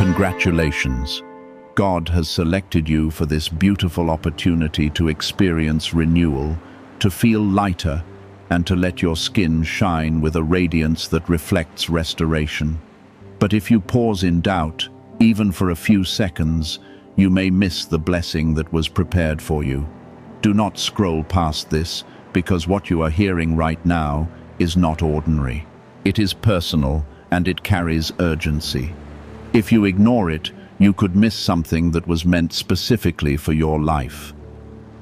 Congratulations. God has selected you for this beautiful opportunity to experience renewal, to feel lighter, and to let your skin shine with a radiance that reflects restoration. But if you pause in doubt, even for a few seconds, you may miss the blessing that was prepared for you. Do not scroll past this, because what you are hearing right now is not ordinary. It is personal, and it carries urgency. If you ignore it, you could miss something that was meant specifically for your life.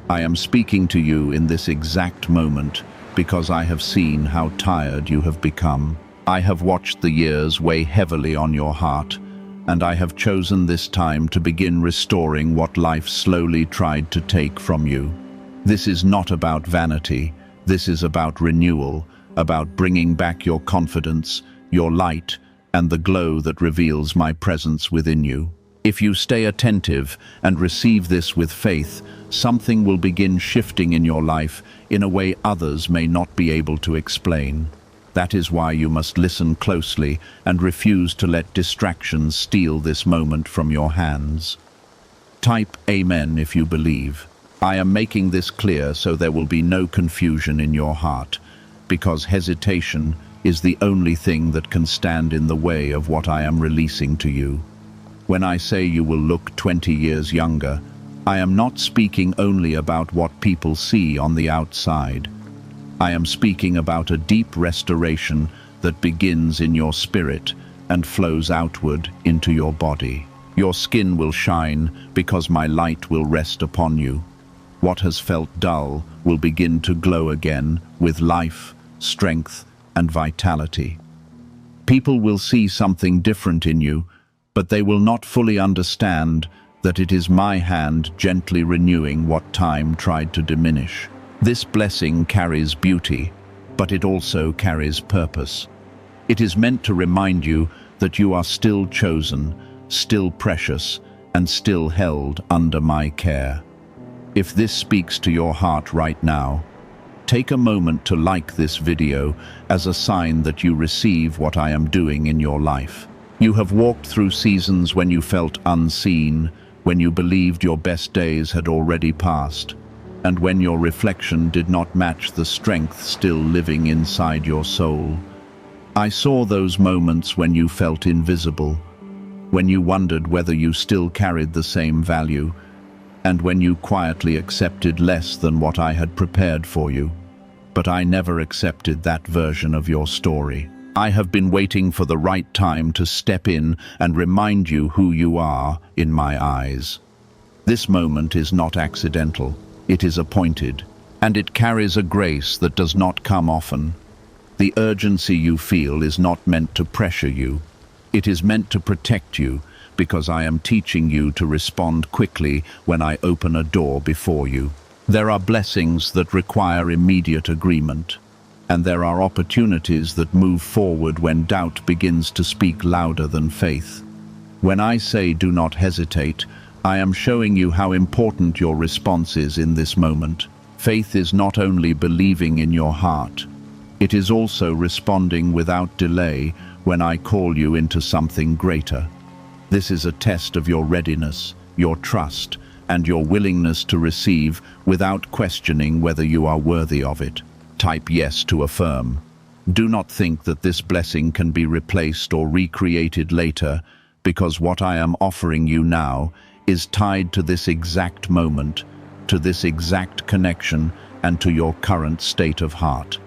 I am speaking to you in this exact moment because I have seen how tired you have become. I have watched the years weigh heavily on your heart, and I have chosen this time to begin restoring what life slowly tried to take from you. This is not about vanity. This is about renewal, about bringing back your confidence, your light, and the glow that reveals my presence within you. If you stay attentive and receive this with faith, something will begin shifting in your life in a way others may not be able to explain. That is why you must listen closely and refuse to let distractions steal this moment from your hands. Type Amen if you believe. I am making this clear so there will be no confusion in your heart, because hesitation is the only thing that can stand in the way of what I am releasing to you. When I say you will look 20 years younger, I am not speaking only about what people see on the outside. I am speaking about a deep restoration that begins in your spirit and flows outward into your body. Your skin will shine because my light will rest upon you. What has felt dull will begin to glow again with life, strength, and vitality. People will see something different in you, but they will not fully understand that it is my hand gently renewing what time tried to diminish. This blessing carries beauty, but it also carries purpose. It is meant to remind you that you are still chosen, still precious, and still held under my care. If this speaks to your heart right now, take a moment to like this video as a sign that you receive what I am doing in your life. You have walked through seasons when you felt unseen, when you believed your best days had already passed, and when your reflection did not match the strength still living inside your soul. I saw those moments when you felt invisible, when you wondered whether you still carried the same value, and when you quietly accepted less than what I had prepared for you. But I never accepted that version of your story. I have been waiting for the right time to step in and remind you who you are in my eyes. This moment is not accidental, it is appointed, and it carries a grace that does not come often. The urgency you feel is not meant to pressure you. It is meant to protect you, because I am teaching you to respond quickly when I open a door before you. There are blessings that require immediate agreement, and there are opportunities that move forward when doubt begins to speak louder than faith. When I say do not hesitate, I am showing you how important your response is in this moment. Faith is not only believing in your heart, it is also responding without delay when I call you into something greater. This is a test of your readiness, your trust, and your willingness to receive without questioning whether you are worthy of it. Type yes to affirm. Do not think that this blessing can be replaced or recreated later, because what I am offering you now is tied to this exact moment, to this exact connection, and to your current state of heart.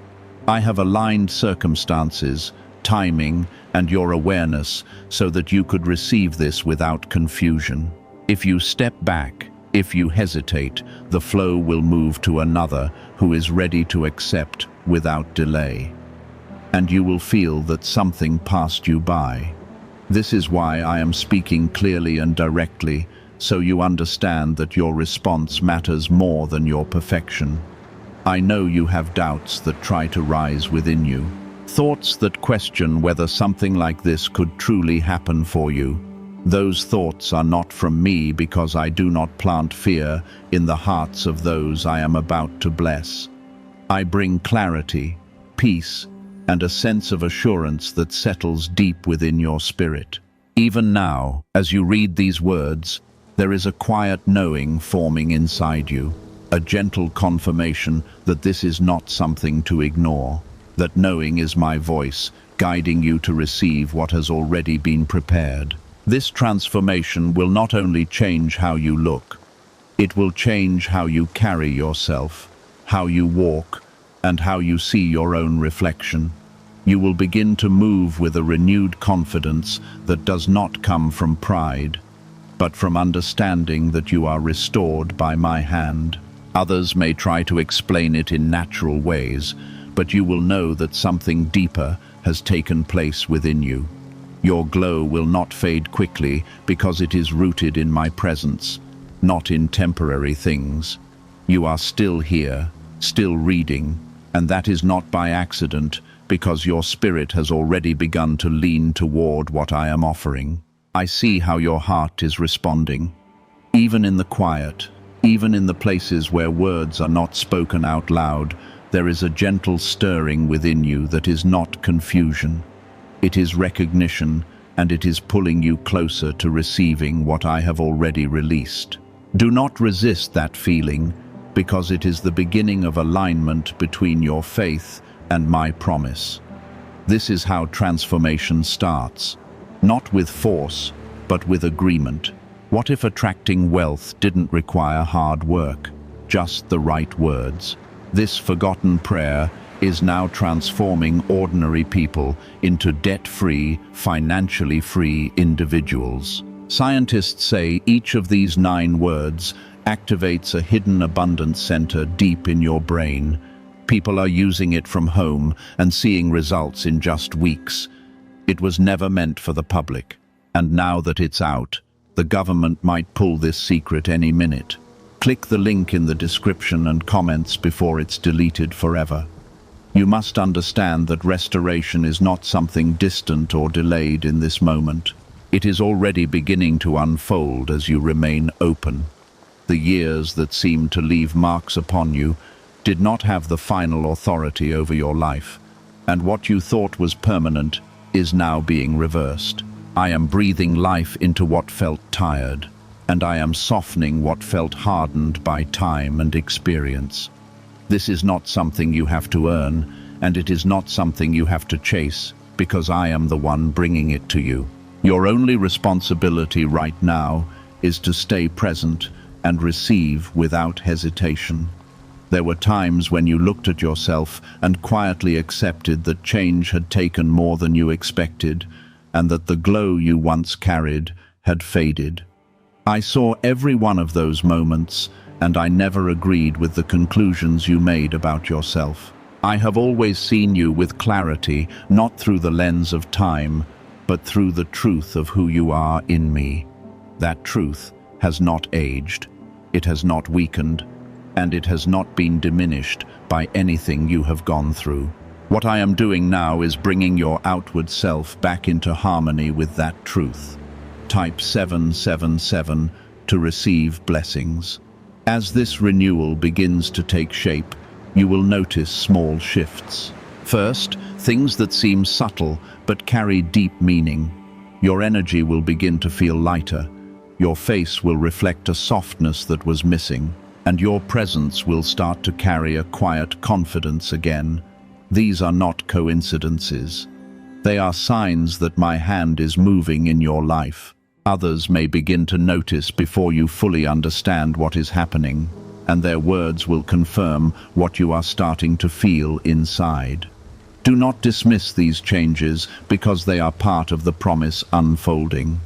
I have aligned circumstances, timing, and your awareness so that you could receive this without confusion. If you step back, if you hesitate, the flow will move to another who is ready to accept without delay. And you will feel that something passed you by. This is why I am speaking clearly and directly, so you understand that your response matters more than your perfection. I know you have doubts that try to rise within you, thoughts that question whether something like this could truly happen for you. Those thoughts are not from me, because I do not plant fear in the hearts of those I am about to bless. I bring clarity, peace, and a sense of assurance that settles deep within your spirit. Even now, as you read these words, there is a quiet knowing forming inside you, a gentle confirmation that this is not something to ignore. That knowing is my voice, guiding you to receive what has already been prepared. This transformation will not only change how you look, it will change how you carry yourself, how you walk, and how you see your own reflection. You will begin to move with a renewed confidence that does not come from pride, but from understanding that you are restored by my hand. Others may try to explain it in natural ways, but you will know that something deeper has taken place within you. Your glow will not fade quickly because it is rooted in my presence, not in temporary things. You are still here, still reading, and that is not by accident, because your spirit has already begun to lean toward what I am offering. I see how your heart is responding. Even in the quiet, even in the places where words are not spoken out loud, there is a gentle stirring within you that is not confusion. It is recognition, and it is pulling you closer to receiving what I have already released. Do not resist that feeling, because it is the beginning of alignment between your faith and my promise. This is how transformation starts, not with force, but with agreement. What if attracting wealth didn't require hard work, just the right words? This forgotten prayer is now transforming ordinary people into debt-free, financially free individuals. Scientists say each of these 9 words activates a hidden abundance center deep in your brain. People are using it from home and seeing results in just weeks. It was never meant for the public, and now that it's out, the government might pull this secret any minute. Click the link in the description and comments before it's deleted forever. You must understand that restoration is not something distant or delayed in this moment. It is already beginning to unfold as you remain open. The years that seemed to leave marks upon you did not have the final authority over your life, and what you thought was permanent is now being reversed. I am breathing life into what felt tired, and I am softening what felt hardened by time and experience. This is not something you have to earn, and it is not something you have to chase, because I am the one bringing it to you. Your only responsibility right now is to stay present and receive without hesitation. There were times when you looked at yourself and quietly accepted that change had taken more than you expected, and that the glow you once carried had faded. I saw every one of those moments, and I never agreed with the conclusions you made about yourself. I have always seen you with clarity, not through the lens of time, but through the truth of who you are in me. That truth has not aged, it has not weakened, and it has not been diminished by anything you have gone through. What I am doing now is bringing your outward self back into harmony with that truth. Type 777 to receive blessings. As this renewal begins to take shape, you will notice small shifts. First, things that seem subtle but carry deep meaning. Your energy will begin to feel lighter. Your face will reflect a softness that was missing, and your presence will start to carry a quiet confidence again. These are not coincidences. They are signs that my hand is moving in your life. Others may begin to notice before you fully understand what is happening, and their words will confirm what you are starting to feel inside. Do not dismiss these changes because they are part of the promise unfolding.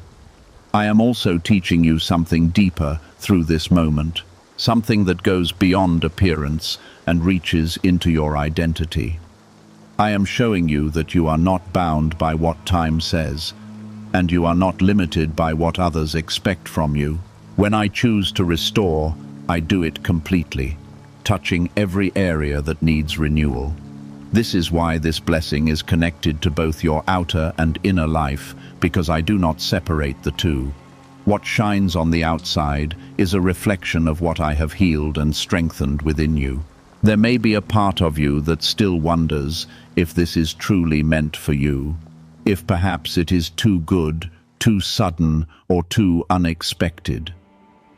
I am also teaching you something deeper through this moment. Something that goes beyond appearance and reaches into your identity. I am showing you that you are not bound by what time says, and you are not limited by what others expect from you. When I choose to restore, I do it completely, touching every area that needs renewal. This is why this blessing is connected to both your outer and inner life, because I do not separate the two. What shines on the outside is a reflection of what I have healed and strengthened within you. There may be a part of you that still wonders if this is truly meant for you, if perhaps it is too good, too sudden, or too unexpected.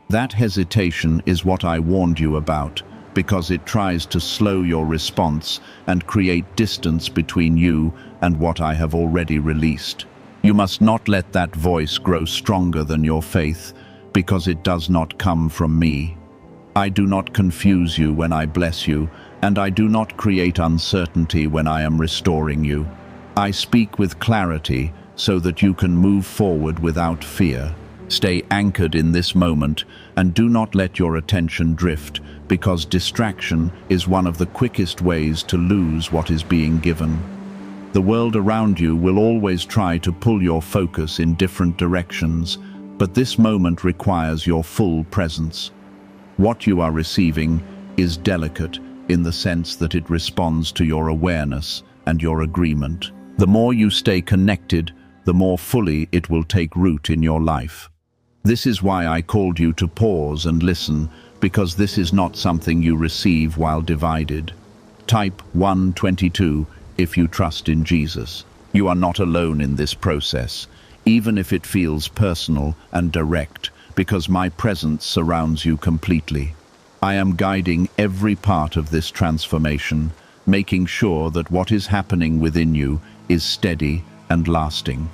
That hesitation is what I warned you about, because it tries to slow your response and create distance between you and what I have already released. You must not let that voice grow stronger than your faith, because it does not come from me. I do not confuse you when I bless you, and I do not create uncertainty when I am restoring you. I speak with clarity so that you can move forward without fear. Stay anchored in this moment and do not let your attention drift, because distraction is one of the quickest ways to lose what is being given. The world around you will always try to pull your focus in different directions, but this moment requires your full presence. What you are receiving is delicate in the sense that it responds to your awareness and your agreement. The more you stay connected, the more fully it will take root in your life. This is why I called you to pause and listen, because this is not something you receive while divided. Type 122 if you trust in Jesus. You are not alone in this process, even if it feels personal and direct, because my presence surrounds you completely. I am guiding every part of this transformation, making sure that what is happening within you is steady and lasting.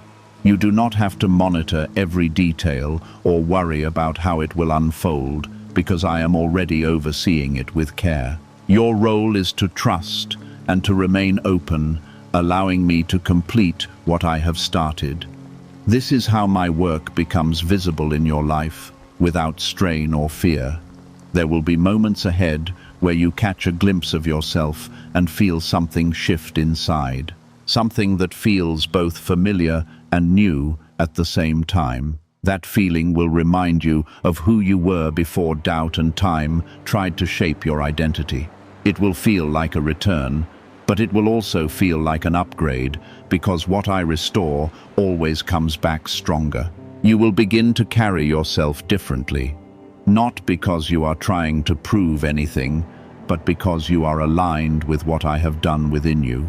You do not have to monitor every detail or worry about how it will unfold, because I am already overseeing it with care. Your role is to trust and to remain open, allowing me to complete what I have started. This is how my work becomes visible in your life, without strain or fear. There will be moments ahead where you catch a glimpse of yourself and feel something shift inside, something that feels both familiar and new at the same time. That feeling will remind you of who you were before doubt and time tried to shape your identity. It will feel like a return, but it will also feel like an upgrade, because what I restore always comes back stronger. You will begin to carry yourself differently, not because you are trying to prove anything, but because you are aligned with what I have done within you.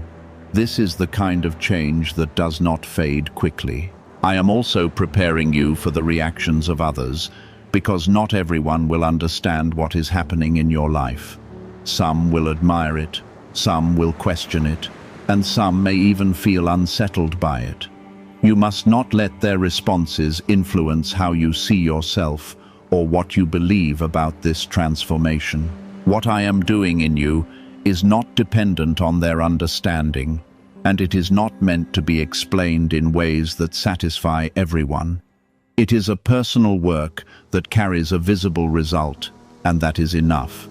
This is the kind of change that does not fade quickly. I am also preparing you for the reactions of others, because not everyone will understand what is happening in your life. Some will admire it, some will question it, and some may even feel unsettled by it. You must not let their responses influence how you see yourself or what you believe about this transformation. What I am doing in you is not dependent on their understanding, and it is not meant to be explained in ways that satisfy everyone. It is a personal work that carries a visible result, and that is enough.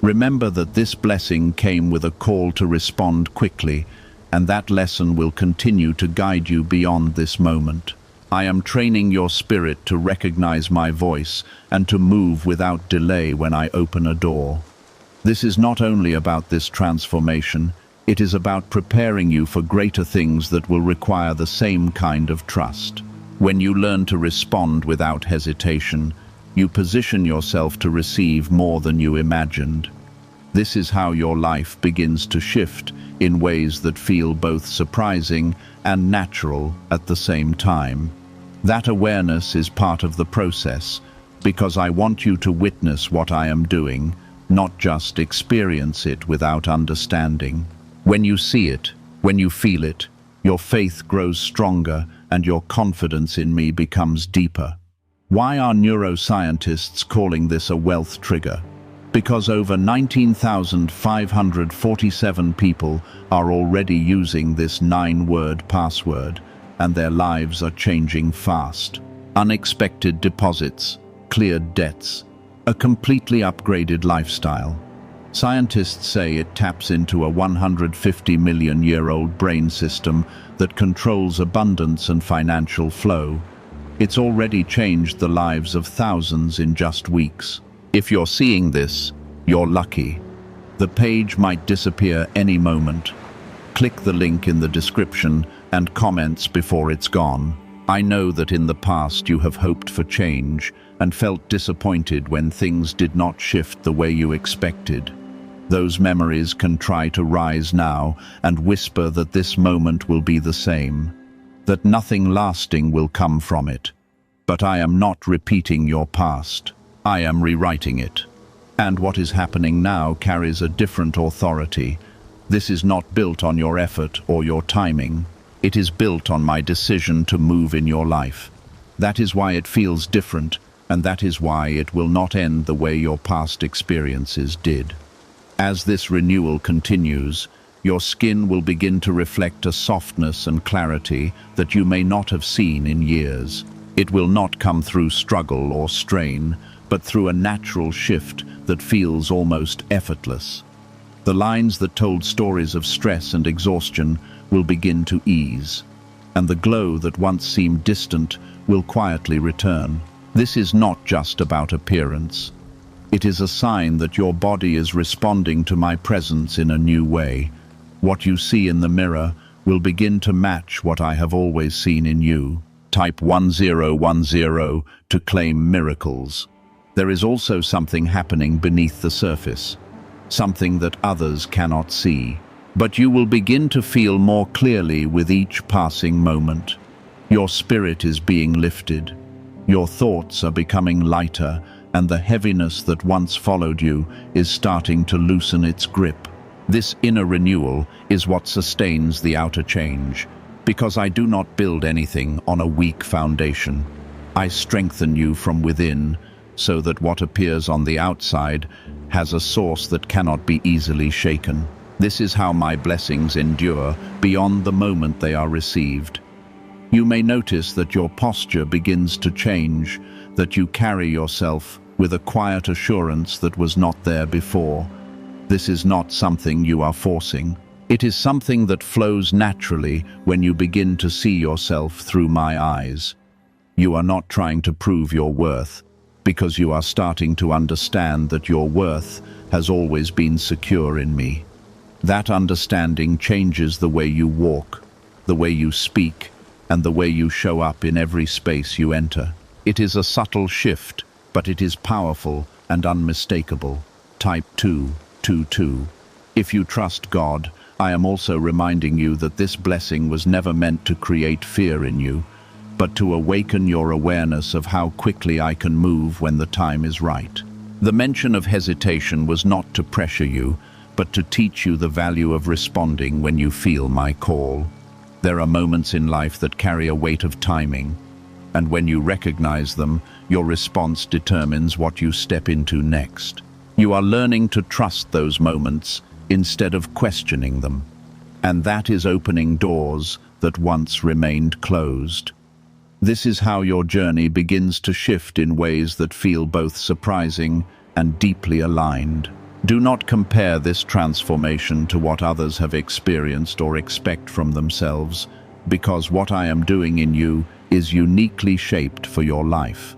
Remember that this blessing came with a call to respond quickly, and that lesson will continue to guide you beyond this moment. I am training your spirit to recognize my voice and to move without delay when I open a door. This is not only about this transformation, it is about preparing you for greater things that will require the same kind of trust. When you learn to respond without hesitation, you position yourself to receive more than you imagined. This is how your life begins to shift in ways that feel both surprising and natural at the same time. That awareness is part of the process, because I want you to witness what I am doing, not just experience it without understanding. When you see it, when you feel it, your faith grows stronger and your confidence in me becomes deeper. Why are neuroscientists calling this a wealth trigger? Because over 19,547 people are already using this 9-word password, and their lives are changing fast. Unexpected deposits, cleared debts, a completely upgraded lifestyle. Scientists say it taps into a 150-million-year-old brain system that controls abundance and financial flow. It's already changed the lives of thousands in just weeks. If you're seeing this, you're lucky. The page might disappear any moment. Click the link in the description and comments before it's gone. I know that in the past you have hoped for change and felt disappointed when things did not shift the way you expected. Those memories can try to rise now and whisper that this moment will be the same. that nothing lasting will come from it. But I am not repeating your past. I am rewriting it. And what is happening now carries a different authority. This is not built on your effort or your timing. It is built on my decision to move in your life. That is why it feels different, and that is why it will not end the way your past experiences did. As this renewal continues, your skin will begin to reflect a softness and clarity that you may not have seen in years. It will not come through struggle or strain, but through a natural shift that feels almost effortless. The lines that told stories of stress and exhaustion will begin to ease, and the glow that once seemed distant will quietly return. This is not just about appearance. It is a sign that your body is responding to my presence in a new way. What you see in the mirror will begin to match what I have always seen in you. Type 1010 to claim miracles. There is also something happening beneath the surface, something that others cannot see. But you will begin to feel more clearly with each passing moment. Your spirit is being lifted. Your thoughts are becoming lighter, and the heaviness that once followed you is starting to loosen its grip. This inner renewal is what sustains the outer change, because I do not build anything on a weak foundation. I strengthen you from within, so that what appears on the outside has a source that cannot be easily shaken. This is how my blessings endure beyond the moment they are received. You may notice that your posture begins to change, that you carry yourself with a quiet assurance that was not there before. This is not something you are forcing. It is something that flows naturally when you begin to see yourself through my eyes. You are not trying to prove your worth, because you are starting to understand that your worth has always been secure in me. That understanding changes the way you walk, the way you speak, and the way you show up in every space you enter. It is a subtle shift, but it is powerful and unmistakable. Type 222. If you trust God, I am also reminding you that this blessing was never meant to create fear in you, but to awaken your awareness of how quickly I can move when the time is right. The mention of hesitation was not to pressure you, but to teach you the value of responding when you feel my call. There are moments in life that carry a weight of timing, and when you recognize them, your response determines what you step into next. You are learning to trust those moments instead of questioning them, and that is opening doors that once remained closed. This is how your journey begins to shift in ways that feel both surprising and deeply aligned. Do not compare this transformation to what others have experienced or expect from themselves, because what I am doing in you is uniquely shaped for your life.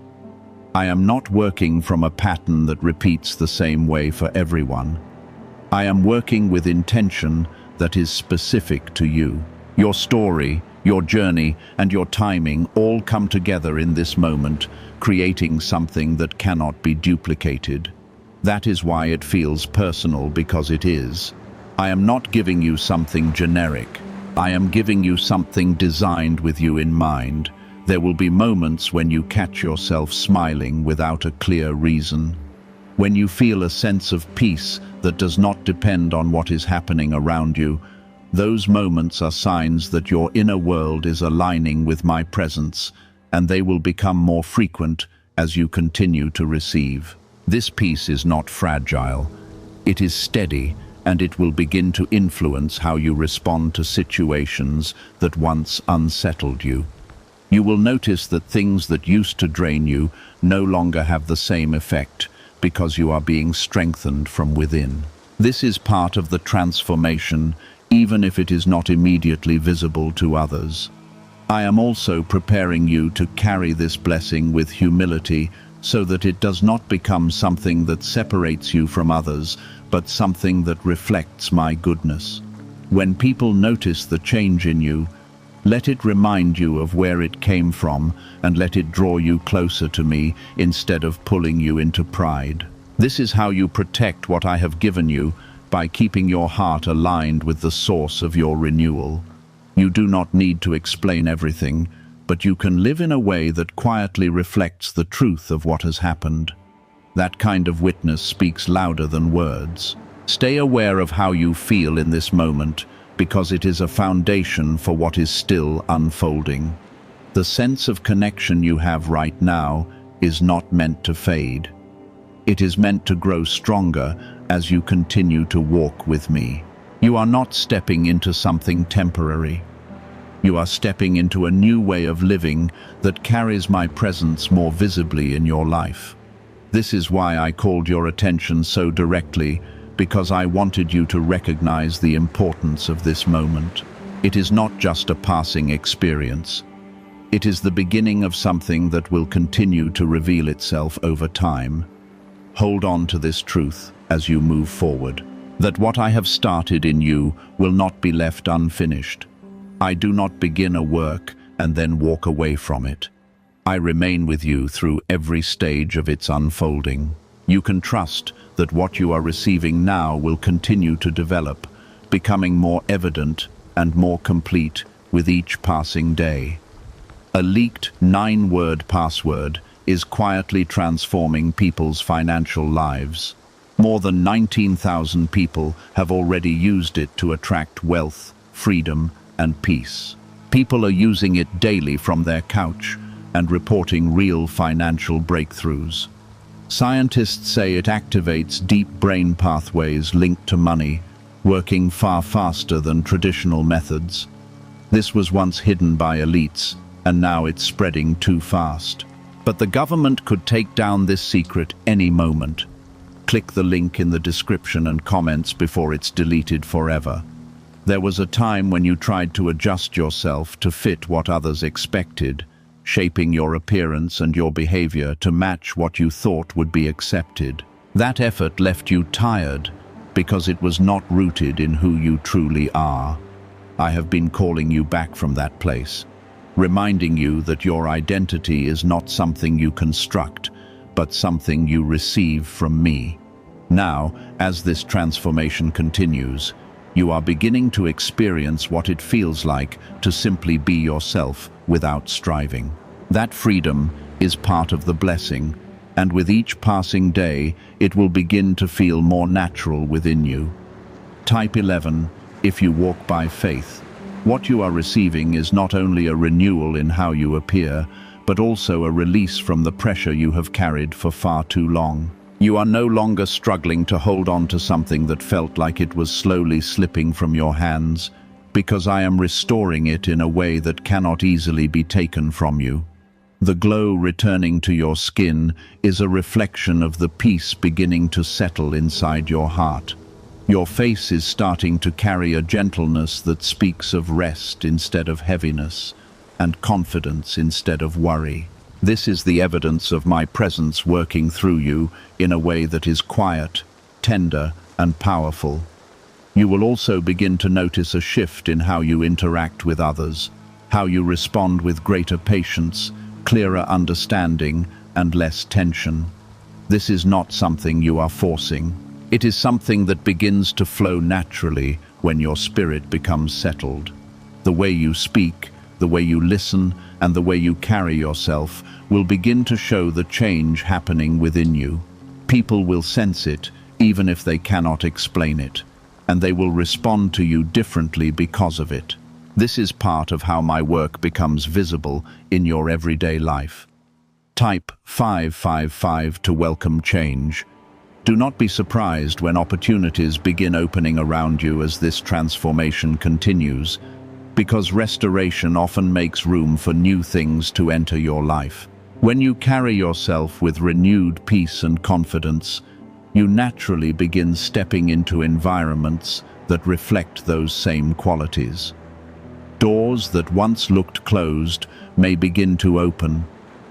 I am not working from a pattern that repeats the same way for everyone. I am working with intention that is specific to you. Your story, your journey, and your timing all come together in this moment, creating something that cannot be duplicated. That is why it feels personal, because it is. I am not giving you something generic. I am giving you something designed with you in mind. There will be moments when you catch yourself smiling without a clear reason. When you feel a sense of peace that does not depend on what is happening around you, those moments are signs that your inner world is aligning with my presence, and they will become more frequent as you continue to receive. This peace is not fragile. It is steady, and it will begin to influence how you respond to situations that once unsettled you. You will notice that things that used to drain you no longer have the same effect, because you are being strengthened from within. This is part of the transformation, even if it is not immediately visible to others. I am also preparing you to carry this blessing with humility, so that it does not become something that separates you from others, but something that reflects my goodness. When people notice the change in you, let it remind you of where it came from, and let it draw you closer to me instead of pulling you into pride. This is how you protect what I have given you, by keeping your heart aligned with the source of your renewal. You do not need to explain everything, but you can live in a way that quietly reflects the truth of what has happened. That kind of witness speaks louder than words. Stay aware of how you feel in this moment, because it is a foundation for what is still unfolding. The sense of connection you have right now is not meant to fade. It is meant to grow stronger as you continue to walk with me. You are not stepping into something temporary. You are stepping into a new way of living that carries my presence more visibly in your life. This is why I called your attention so directly, because I wanted you to recognize the importance of this moment. It is not just a passing experience. It is the beginning of something that will continue to reveal itself over time. Hold on to this truth as you move forward, that what I have started in you will not be left unfinished. I do not begin a work and then walk away from it. I remain with you through every stage of its unfolding. You can trust that what you are receiving now will continue to develop, becoming more evident and more complete with each passing day. A leaked 9-word password is quietly transforming people's financial lives. More than 19,000 people have already used it to attract wealth, freedom, and peace. People are using it daily from their couch and reporting real financial breakthroughs. Scientists say it activates deep brain pathways linked to money, working far faster than traditional methods. This was once hidden by elites, and now it's spreading too fast. But the government could take down this secret any moment. Click the link in the description and comments before it's deleted forever. There was a time when you tried to adjust yourself to fit what others expected, shaping your appearance and your behavior to match what you thought would be accepted. That effort left you tired because it was not rooted in who you truly are. I have been calling you back from that place, reminding you that your identity is not something you construct, but something you receive from me. Now, as this transformation continues, you are beginning to experience what it feels like to simply be yourself without striving. That freedom is part of the blessing, and with each passing day, it will begin to feel more natural within you. Type 11, if you walk by faith. What you are receiving is not only a renewal in how you appear, but also a release from the pressure you have carried for far too long. You are no longer struggling to hold on to something that felt like it was slowly slipping from your hands, because I am restoring it in a way that cannot easily be taken from you. The glow returning to your skin is a reflection of the peace beginning to settle inside your heart. Your face is starting to carry a gentleness that speaks of rest instead of heaviness, and confidence instead of worry. This is the evidence of my presence working through you in a way that is quiet, tender, and powerful. You will also begin to notice a shift in how you interact with others, how you respond with greater patience, clearer understanding, and less tension. This is not something you are forcing. It is something that begins to flow naturally when your spirit becomes settled. The way you speak, the way you listen, and the way you carry yourself will begin to show the change happening within you. People will sense it, even if they cannot explain it, and they will respond to you differently because of it. This is part of how my work becomes visible in your everyday life. Type 555 to welcome change. Do not be surprised when opportunities begin opening around you as this transformation continues, because restoration often makes room for new things to enter your life. When you carry yourself with renewed peace and confidence, you naturally begin stepping into environments that reflect those same qualities. Doors that once looked closed may begin to open,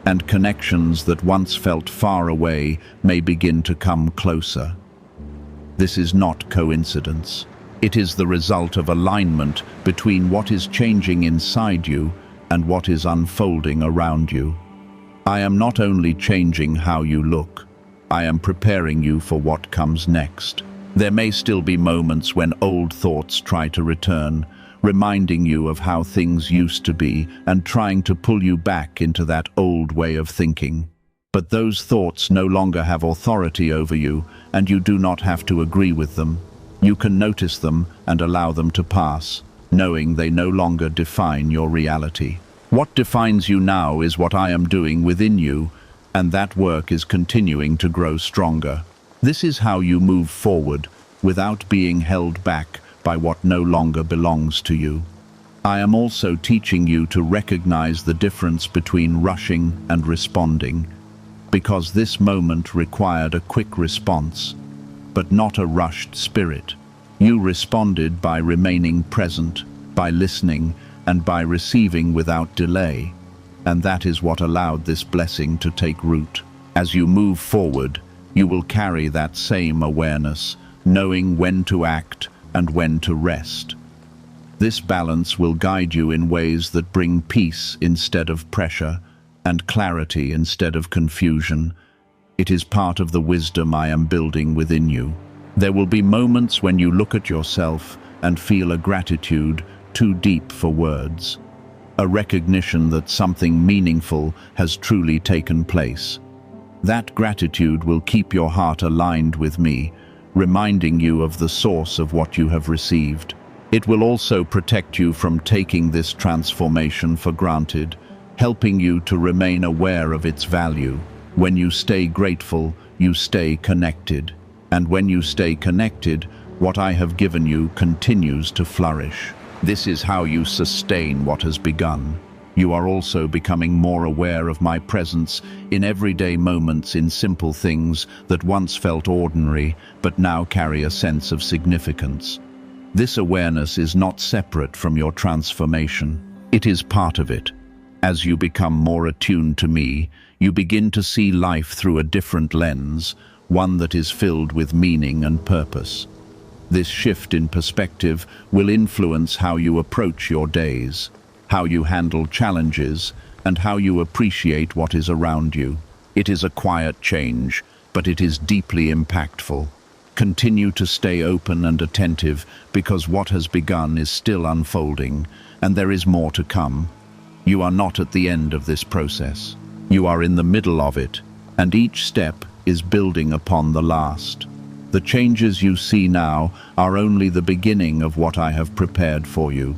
and connections that once felt far away may begin to come closer. This is not coincidence. It is the result of alignment between what is changing inside you and what is unfolding around you. I am not only changing how you look, I am preparing you for what comes next. There may still be moments when old thoughts try to return, reminding you of how things used to be and trying to pull you back into that old way of thinking. But those thoughts no longer have authority over you, and you do not have to agree with them. You can notice them and allow them to pass, knowing they no longer define your reality. What defines you now is what I am doing within you, and that work is continuing to grow stronger. This is how you move forward without being held back by what no longer belongs to you. I am also teaching you to recognize the difference between rushing and responding, because this moment required a quick response, but not a rushed spirit. You responded by remaining present, by listening, and by receiving without delay. And that is what allowed this blessing to take root. As you move forward, you will carry that same awareness, knowing when to act and when to rest. This balance will guide you in ways that bring peace instead of pressure, and clarity instead of confusion. It is part of the wisdom I am building within you. There will be moments when you look at yourself and feel a gratitude too deep for words, a recognition that something meaningful has truly taken place. That gratitude will keep your heart aligned with me, reminding you of the source of what you have received. It will also protect you from taking this transformation for granted, helping you to remain aware of its value. When you stay grateful, you stay connected. And when you stay connected, what I have given you continues to flourish. This is how you sustain what has begun. You are also becoming more aware of my presence in everyday moments, in simple things that once felt ordinary but now carry a sense of significance. This awareness is not separate from your transformation. It is part of it. As you become more attuned to me, you begin to see life through a different lens, one that is filled with meaning and purpose. This shift in perspective will influence how you approach your days, how you handle challenges, and how you appreciate what is around you. It is a quiet change, but it is deeply impactful. Continue to stay open and attentive, because what has begun is still unfolding, and there is more to come. You are not at the end of this process. You are in the middle of it, and each step is building upon the last. The changes you see now are only the beginning of what I have prepared for you.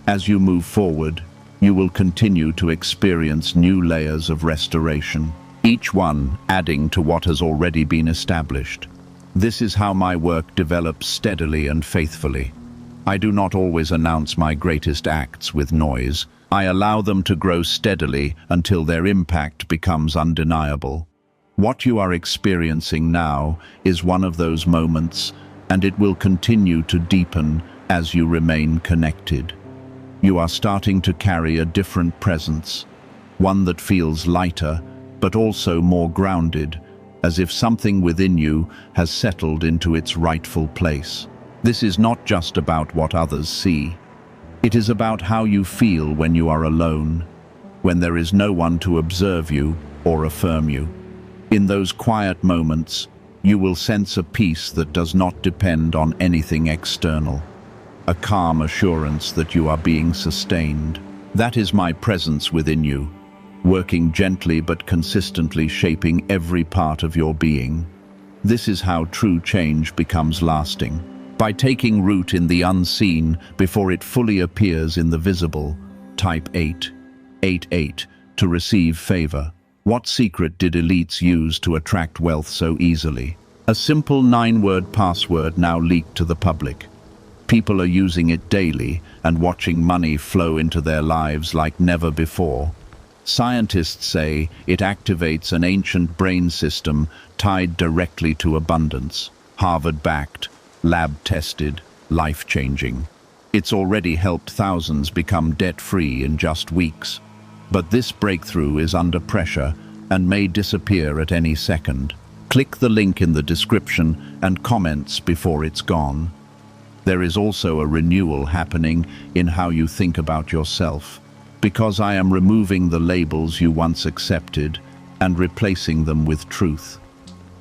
As you move forward, you will continue to experience new layers of restoration, each one adding to what has already been established. This is how my work develops steadily and faithfully. I do not always announce my greatest acts with noise. I allow them to grow steadily until their impact becomes undeniable. What you are experiencing now is one of those moments, and it will continue to deepen as you remain connected. You are starting to carry a different presence, one that feels lighter, but also more grounded, as if something within you has settled into its rightful place. This is not just about what others see. It is about how you feel when you are alone, when there is no one to observe you or affirm you. In those quiet moments, you will sense a peace that does not depend on anything external, a calm assurance that you are being sustained. That is my presence within you, working gently but consistently, shaping every part of your being. This is how true change becomes lasting, by taking root in the unseen before it fully appears in the visible. Type 888 to receive favor. What secret did elites use to attract wealth so easily? A simple 9-word password now leaked to the public. People are using it daily and watching money flow into their lives like never before. Scientists say it activates an ancient brain system tied directly to abundance. Harvard-backed, lab-tested, life-changing. It's already helped thousands become debt-free in just weeks. But this breakthrough is under pressure and may disappear at any second. Click the link in the description and comments before it's gone. There is also a renewal happening in how you think about yourself, because I am removing the labels you once accepted and replacing them with truth.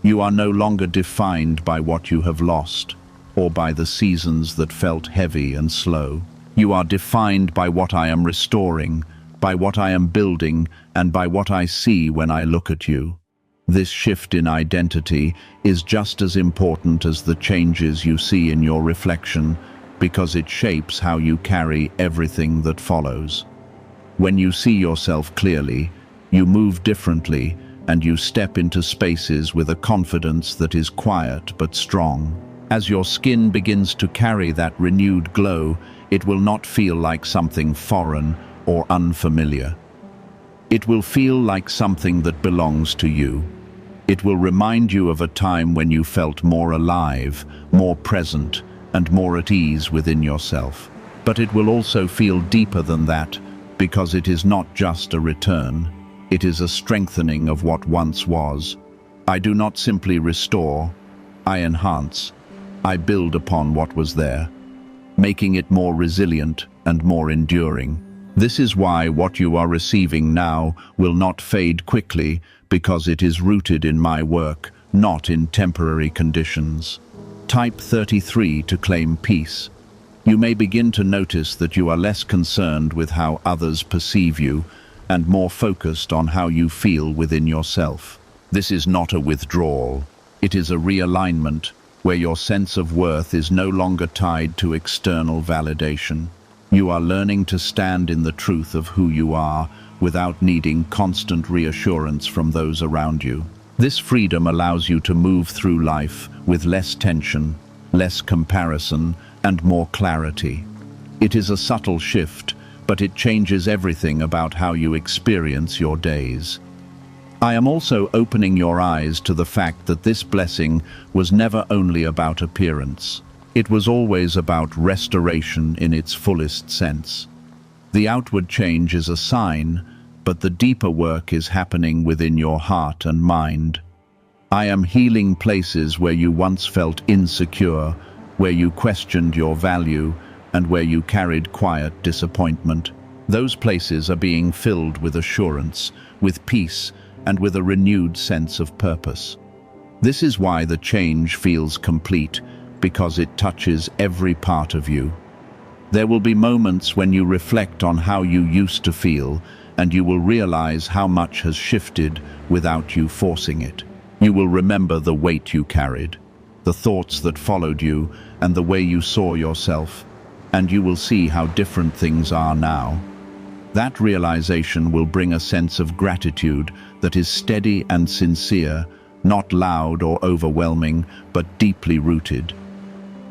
You are no longer defined by what you have lost, or by the seasons that felt heavy and slow. You are defined by what I am restoring, by what I am building, and by what I see when I look at you. This shift in identity is just as important as the changes you see in your reflection, because it shapes how you carry everything that follows. When you see yourself clearly, you move differently, and you step into spaces with a confidence that is quiet but strong. As your skin begins to carry that renewed glow, it will not feel like something foreign or unfamiliar. It will feel like something that belongs to you. It will remind you of a time when you felt more alive, more present, and more at ease within yourself. But it will also feel deeper than that, because it is not just a return. It is a strengthening of what once was. I do not simply restore, I enhance. I build upon what was there, making it more resilient and more enduring. This is why what you are receiving now will not fade quickly, because it is rooted in my work, not in temporary conditions. Type 33 to claim peace. You may begin to notice that you are less concerned with how others perceive you and more focused on how you feel within yourself. This is not a withdrawal. It is a realignment where your sense of worth is no longer tied to external validation. You are learning to stand in the truth of who you are without needing constant reassurance from those around you. This freedom allows you to move through life with less tension, less comparison, and more clarity. It is a subtle shift, but it changes everything about how you experience your days. I am also opening your eyes to the fact that this blessing was never only about appearance. It was always about restoration in its fullest sense. The outward change is a sign, but the deeper work is happening within your heart and mind. I am healing places where you once felt insecure, where you questioned your value, and where you carried quiet disappointment. Those places are being filled with assurance, with peace, and with a renewed sense of purpose. This is why the change feels complete, because it touches every part of you. There will be moments when you reflect on how you used to feel, and you will realize how much has shifted without you forcing it. You will remember the weight you carried, the thoughts that followed you, and the way you saw yourself, and you will see how different things are now. That realization will bring a sense of gratitude that is steady and sincere, not loud or overwhelming, but deeply rooted.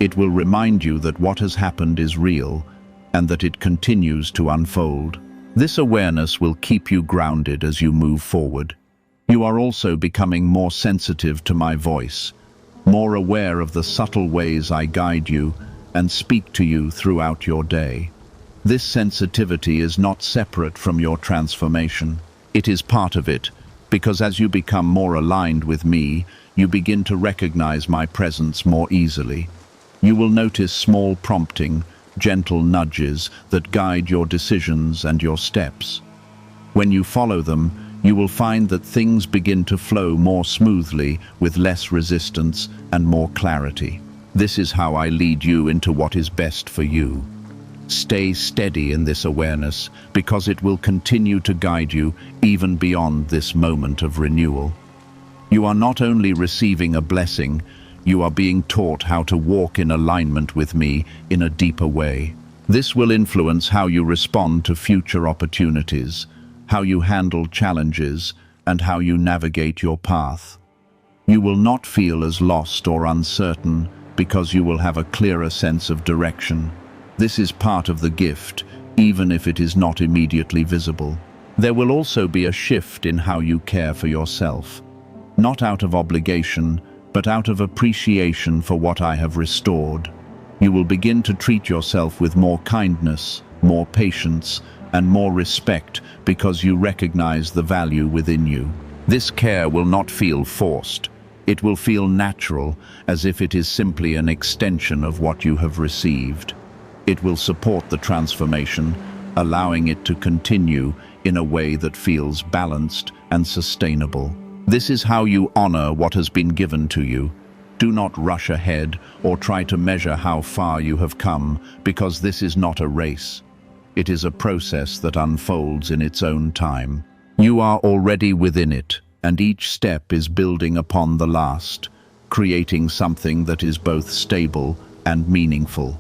It will remind you that what has happened is real, and that it continues to unfold. This awareness will keep you grounded as you move forward. You are also becoming more sensitive to my voice, more aware of the subtle ways I guide you and speak to you throughout your day. This sensitivity is not separate from your transformation. It is part of it, because as you become more aligned with me, you begin to recognize my presence more easily. You will notice small prompting, gentle nudges that guide your decisions and your steps. When you follow them, you will find that things begin to flow more smoothly, with less resistance and more clarity. This is how I lead you into what is best for you. Stay steady in this awareness, because it will continue to guide you even beyond this moment of renewal. You are not only receiving a blessing, you are being taught how to walk in alignment with me in a deeper way. This will influence how you respond to future opportunities, how you handle challenges, and how you navigate your path. You will not feel as lost or uncertain, because you will have a clearer sense of direction. This is part of the gift, even if it is not immediately visible. There will also be a shift in how you care for yourself, not out of obligation, but out of appreciation for what I have restored. You will begin to treat yourself with more kindness, more patience, and more respect, because you recognize the value within you. This care will not feel forced. It will feel natural, as if it is simply an extension of what you have received. It will support the transformation, allowing it to continue in a way that feels balanced and sustainable. This is how you honor what has been given to you, Do not rush ahead or try to measure how far you have come, because this is not a race. It is a process that unfolds in its own time. You are already within it, and each step is building upon the last, creating something that is both stable and meaningful.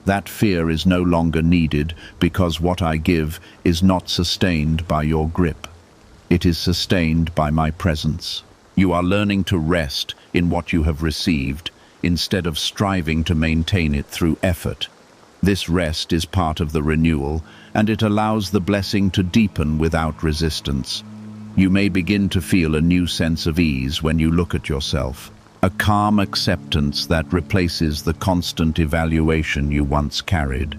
That fear is no longer needed, because what I give is not sustained by your grip. It is sustained by my presence. You are learning to rest in what you have received, instead of striving to maintain it through effort. This rest is part of the renewal, and it allows the blessing to deepen without resistance. You may begin to feel a new sense of ease when you look at yourself, a calm acceptance that replaces the constant evaluation you once carried.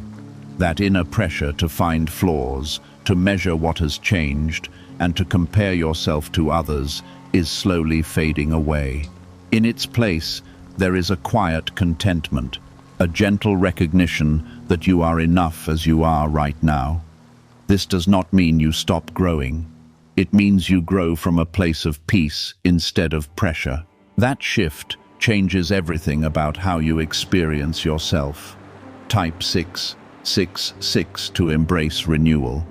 That inner pressure to find flaws, to measure what has changed, and to compare yourself to others is slowly fading away. In its place, there is a quiet contentment, a gentle recognition that you are enough as you are right now. This does not mean you stop growing. It means you grow from a place of peace instead of pressure. That shift changes everything about how you experience yourself. Type 666 to embrace renewal.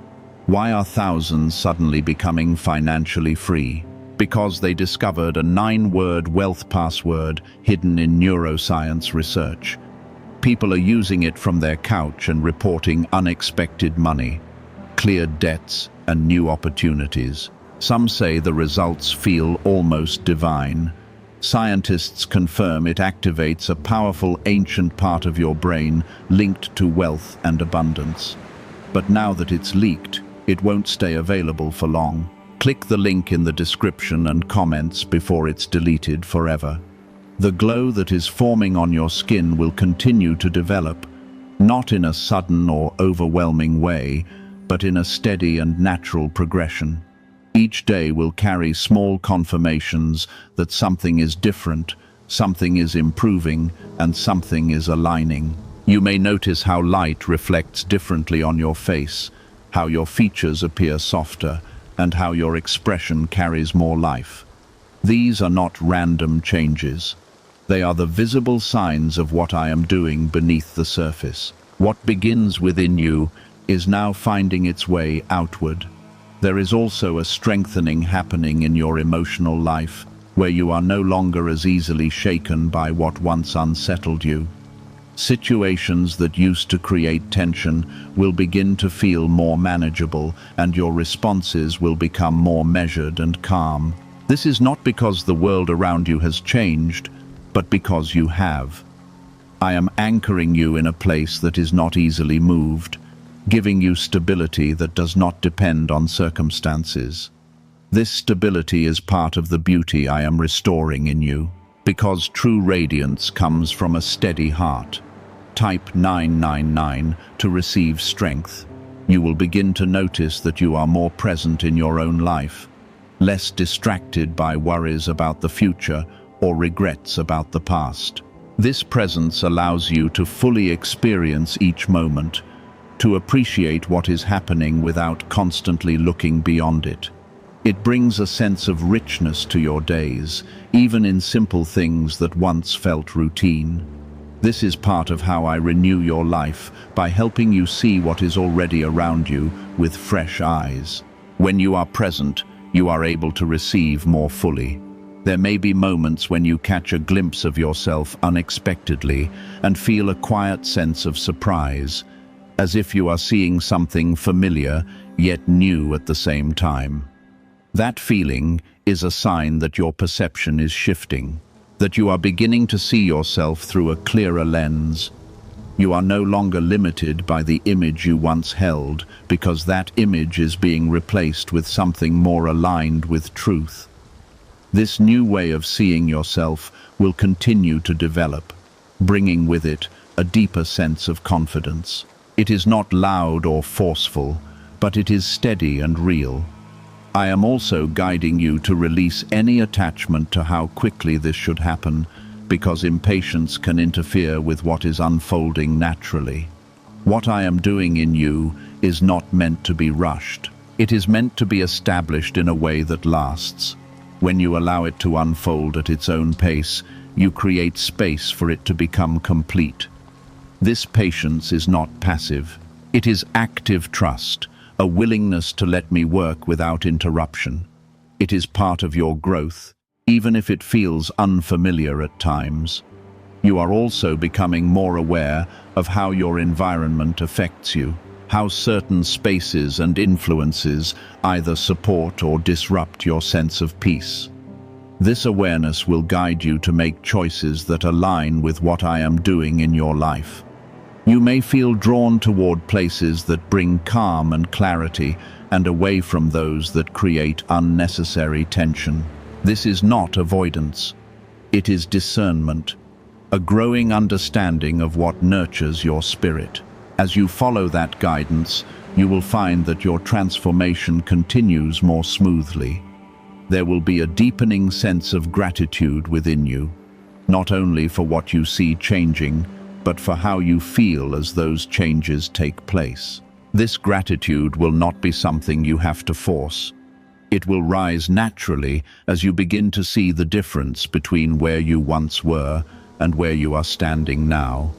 Why are thousands suddenly becoming financially free? Because they discovered a 9-word wealth password hidden in neuroscience research. People are using it from their couch and reporting unexpected money, cleared debts, and new opportunities. Some say the results feel almost divine. Scientists confirm it activates a powerful ancient part of your brain linked to wealth and abundance. But now that it's leaked, it won't stay available for long. Click the link in the description and comments before it's deleted forever. The glow that is forming on your skin will continue to develop, not in a sudden or overwhelming way, but in a steady and natural progression. Each day will carry small confirmations that something is different, something is improving, and something is aligning. You may notice how light reflects differently on your face, how your features appear softer, and how your expression carries more life. These are not random changes. They are the visible signs of what I am doing beneath the surface. What begins within you is now finding its way outward. There is also a strengthening happening in your emotional life, where you are no longer as easily shaken by what once unsettled you. Situations that used to create tension will begin to feel more manageable, and your responses will become more measured and calm. This is not because the world around you has changed, but because you have. I am anchoring you in a place that is not easily moved, giving you stability that does not depend on circumstances. This stability is part of the beauty I am restoring in you, because true radiance comes from a steady heart. Type 999 to receive strength. You will begin to notice that you are more present in your own life, less distracted by worries about the future or regrets about the past. This presence allows you to fully experience each moment, to appreciate what is happening without constantly looking beyond it. It brings a sense of richness to your days, even in simple things that once felt routine. This is part of how I renew your life, by helping you see what is already around you with fresh eyes. When you are present, you are able to receive more fully. There may be moments when you catch a glimpse of yourself unexpectedly and feel a quiet sense of surprise, as if you are seeing something familiar yet new at the same time. That feeling is a sign that your perception is shifting, that you are beginning to see yourself through a clearer lens. You are no longer limited by the image you once held, because that image is being replaced with something more aligned with truth. This new way of seeing yourself will continue to develop, bringing with it a deeper sense of confidence. It is not loud or forceful, but it is steady and real. I am also guiding you to release any attachment to how quickly this should happen, because impatience can interfere with what is unfolding naturally. What I am doing in you is not meant to be rushed. It is meant to be established in a way that lasts. When you allow it to unfold at its own pace, you create space for it to become complete. This patience is not passive. It is active trust, a willingness to let me work without interruption. It is part of your growth, even if it feels unfamiliar at times. You are also becoming more aware of how your environment affects you, how certain spaces and influences either support or disrupt your sense of peace. This awareness will guide you to make choices that align with what I am doing in your life. You may feel drawn toward places that bring calm and clarity and away from those that create unnecessary tension. This is not avoidance. It is discernment, a growing understanding of what nurtures your spirit. As you follow that guidance, you will find that your transformation continues more smoothly. There will be a deepening sense of gratitude within you, not only for what you see changing, but for how you feel as those changes take place. This gratitude will not be something you have to force. It will rise naturally as you begin to see the difference between where you once were and where you are standing now.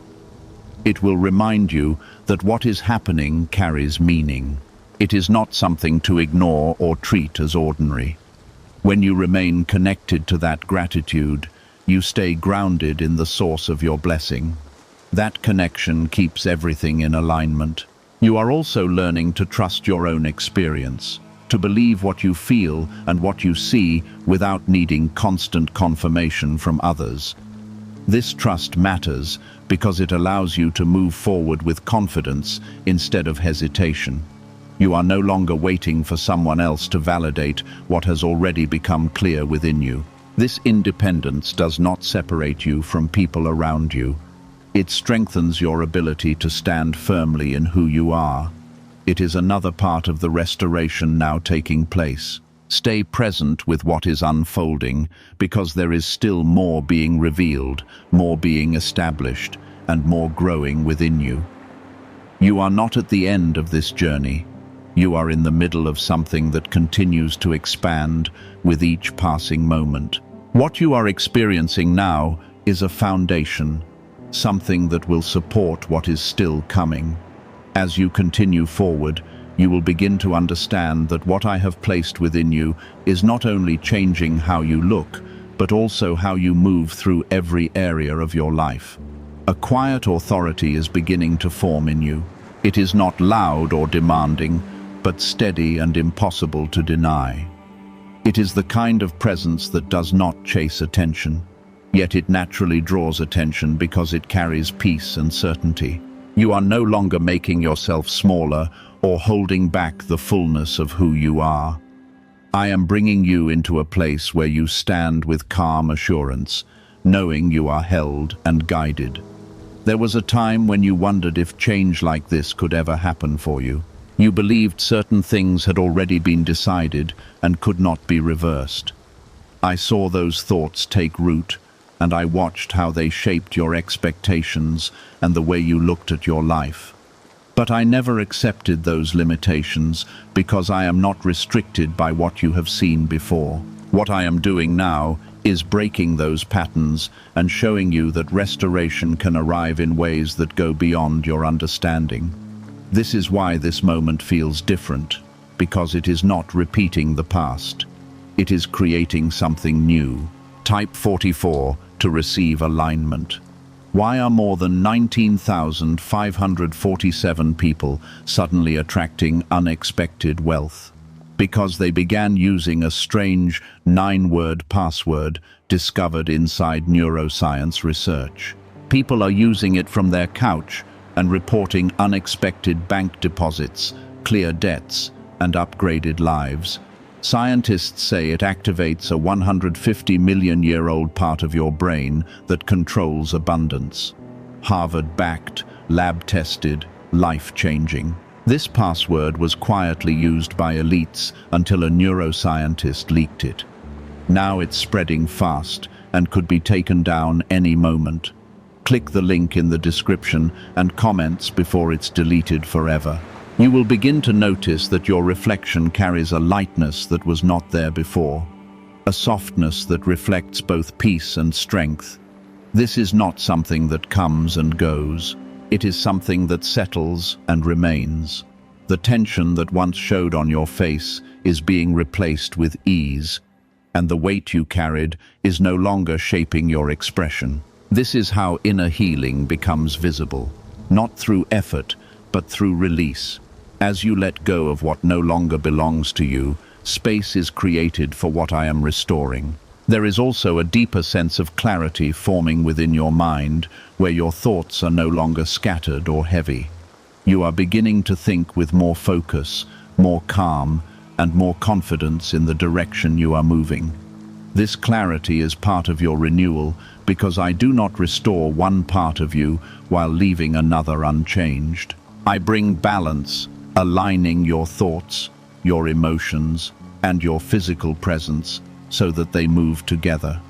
It will remind you that what is happening carries meaning. It is not something to ignore or treat as ordinary. When you remain connected to that gratitude, you stay grounded in the source of your blessing. That connection keeps everything in alignment. You are also learning to trust your own experience, to believe what you feel and what you see without needing constant confirmation from others. This trust matters because it allows you to move forward with confidence instead of hesitation. You are no longer waiting for someone else to validate what has already become clear within you. This independence does not separate you from people around you. It strengthens your ability to stand firmly in who you are. It is another part of the restoration now taking place. Stay present with what is unfolding, because there is still more being revealed, more being established, and more growing within you. You are not at the end of this journey. You are in the middle of something that continues to expand with each passing moment. What you are experiencing now is a foundation, something that will support what is still coming. As you continue forward, you will begin to understand that what I have placed within you is not only changing how you look, but also how you move through every area of your life. A quiet authority is beginning to form in you. It is not loud or demanding, but steady and impossible to deny. It is the kind of presence that does not chase attention, yet it naturally draws attention because it carries peace and certainty. You are no longer making yourself smaller or holding back the fullness of who you are. I am bringing you into a place where you stand with calm assurance, knowing you are held and guided. There was a time when you wondered if change like this could ever happen for you. You believed certain things had already been decided and could not be reversed. I saw those thoughts take root, and I watched how they shaped your expectations and the way you looked at your life. But I never accepted those limitations because I am not restricted by what you have seen before. What I am doing now is breaking those patterns and showing you that restoration can arrive in ways that go beyond your understanding. This is why this moment feels different, because it is not repeating the past. It is creating something new. Type 44 to receive alignment. Why are more than 19,547 people suddenly attracting unexpected wealth? Because they began using a strange 9-word password discovered inside neuroscience research. People are using it from their couch and reporting unexpected bank deposits, clear debts, and upgraded lives. Scientists say it activates a 150-million-year-old part of your brain that controls abundance. Harvard-backed, lab-tested, life-changing. This password was quietly used by elites until a neuroscientist leaked it. Now it's spreading fast and could be taken down any moment. Click the link in the description and comments before it's deleted forever. You will begin to notice that your reflection carries a lightness that was not there before. a softness that reflects both peace and strength. This is not something that comes and goes. It is something that settles and remains. The tension that once showed on your face is being replaced with ease, and the weight you carried is no longer shaping your expression. This is how inner healing becomes visible, not through effort, but through release. As you let go of what no longer belongs to you, space is created for what I am restoring. There is also a deeper sense of clarity forming within your mind, where your thoughts are no longer scattered or heavy. You are beginning to think with more focus, more calm, and more confidence in the direction you are moving. This clarity is part of your renewal, because I do not restore one part of you while leaving another unchanged. I bring balance, aligning your thoughts, your emotions, and your physical presence so that they move together.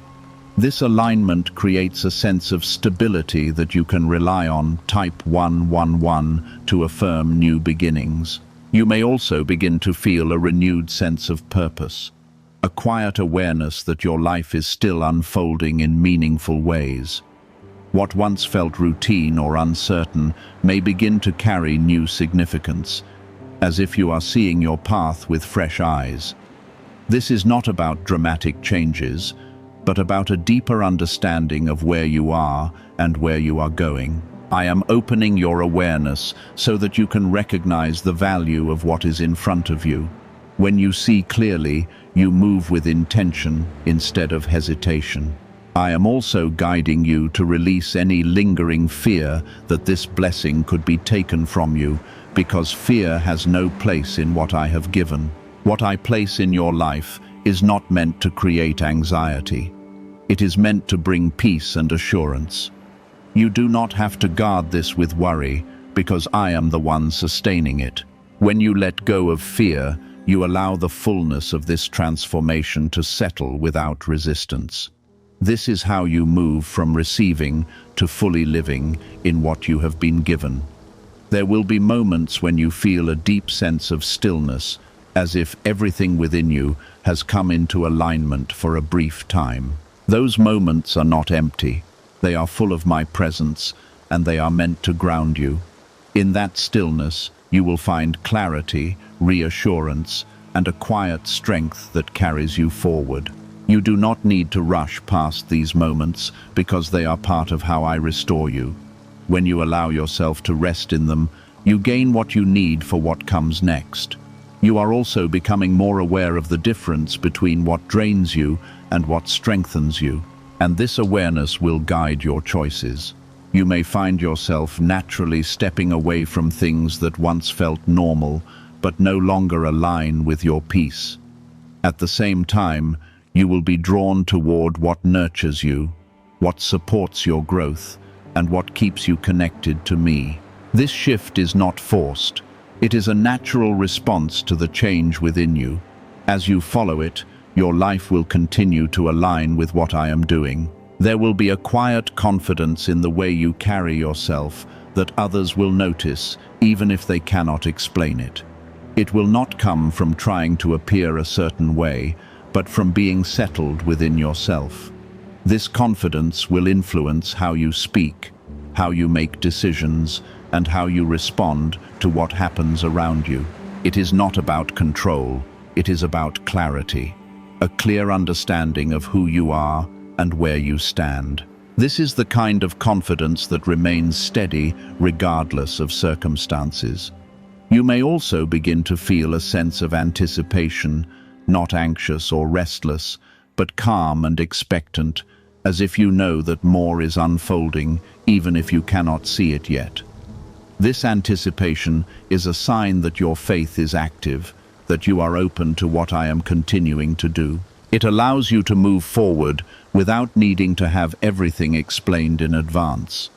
This alignment creates a sense of stability that you can rely on, type 111, to affirm new beginnings. You may also begin to feel a renewed sense of purpose, a quiet awareness that your life is still unfolding in meaningful ways. What once felt routine or uncertain may begin to carry new significance, as if you are seeing your path with fresh eyes. This is not about dramatic changes, but about a deeper understanding of where you are and where you are going. I am opening your awareness so that you can recognize the value of what is in front of you. When you see clearly, you move with intention instead of hesitation. I am also guiding you to release any lingering fear that this blessing could be taken from you, because fear has no place in what I have given. What I place in your life is not meant to create anxiety. It is meant to bring peace and assurance. You do not have to guard this with worry, because I am the one sustaining it. When you let go of fear, you allow the fullness of this transformation to settle without resistance. This is how you move from receiving to fully living in what you have been given. There will be moments when you feel a deep sense of stillness, as if everything within you has come into alignment for a brief time. Those moments are not empty. They are full of my presence, and they are meant to ground you. In that stillness, you will find clarity, reassurance, and a quiet strength that carries you forward. You do not need to rush past these moments, because they are part of how I restore you. When you allow yourself to rest in them, you gain what you need for what comes next. You are also becoming more aware of the difference between what drains you and what strengthens you, and this awareness will guide your choices. You may find yourself naturally stepping away from things that once felt normal, but no longer align with your peace. At the same time, you will be drawn toward what nurtures you, what supports your growth, and what keeps you connected to me. This shift is not forced. It is a natural response to the change within you. As you follow it, your life will continue to align with what I am doing. There will be a quiet confidence in the way you carry yourself that others will notice, even if they cannot explain it. It will not come from trying to appear a certain way, but from being settled within yourself. This confidence will influence how you speak, how you make decisions, and how you respond to what happens around you. It is not about control, it is about clarity, a clear understanding of who you are and where you stand. This is the kind of confidence that remains steady regardless of circumstances. You may also begin to feel a sense of anticipation, not anxious or restless, but calm and expectant, as if you know that more is unfolding, even if you cannot see it yet. This anticipation is a sign that your faith is active, that you are open to what I am continuing to do. It allows you to move forward without needing to have everything explained in advance.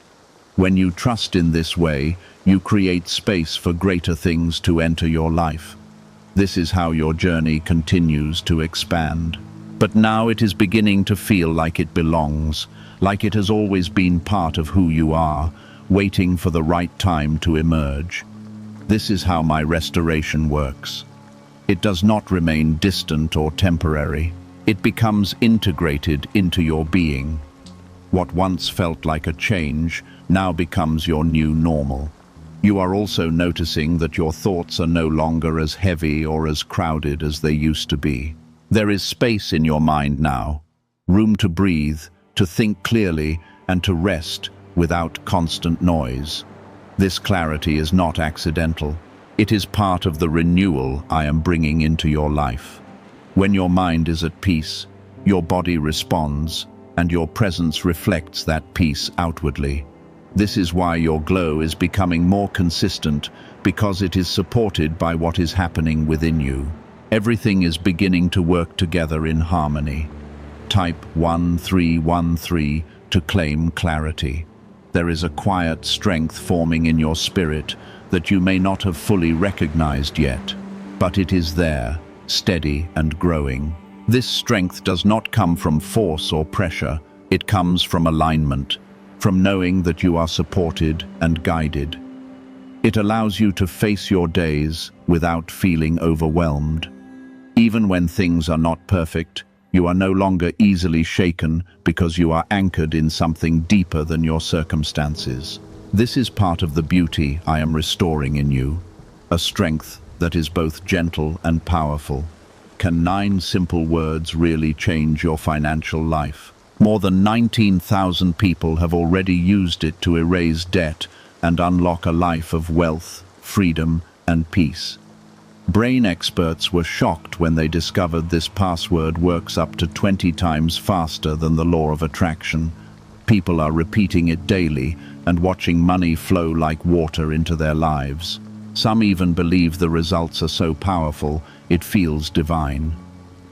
When you trust in this way, you create space for greater things to enter your life. This is how your journey continues to expand. But now it is beginning to feel like it belongs, like it has always been part of who you are, waiting for the right time to emerge. This is how my restoration works. It does not remain distant or temporary. It becomes integrated into your being. What once felt like a change now becomes your new normal. You are also noticing that your thoughts are no longer as heavy or as crowded as they used to be. There is space in your mind now, room to breathe, to think clearly, and to rest without constant noise. This clarity is not accidental. It is part of the renewal I am bringing into your life. When your mind is at peace, your body responds, and your presence reflects that peace outwardly. This is why your glow is becoming more consistent, because it is supported by what is happening within you. Everything is beginning to work together in harmony. Type 1313 to claim clarity. There is a quiet strength forming in your spirit that you may not have fully recognized yet, but it is there, steady and growing. This strength does not come from force or pressure. It comes from alignment, from knowing that you are supported and guided. It allows you to face your days without feeling overwhelmed. Even when things are not perfect, you are no longer easily shaken because you are anchored in something deeper than your circumstances. This is part of the beauty I am restoring in you, a strength that is both gentle and powerful. Can 9 simple words really change your financial life? More than 19,000 people have already used it to erase debt and unlock a life of wealth, freedom, and peace. Brain experts were shocked when they discovered this password works up to 20 times faster than the law of attraction. People are repeating it daily and watching money flow like water into their lives. Some even believe the results are so powerful it feels divine.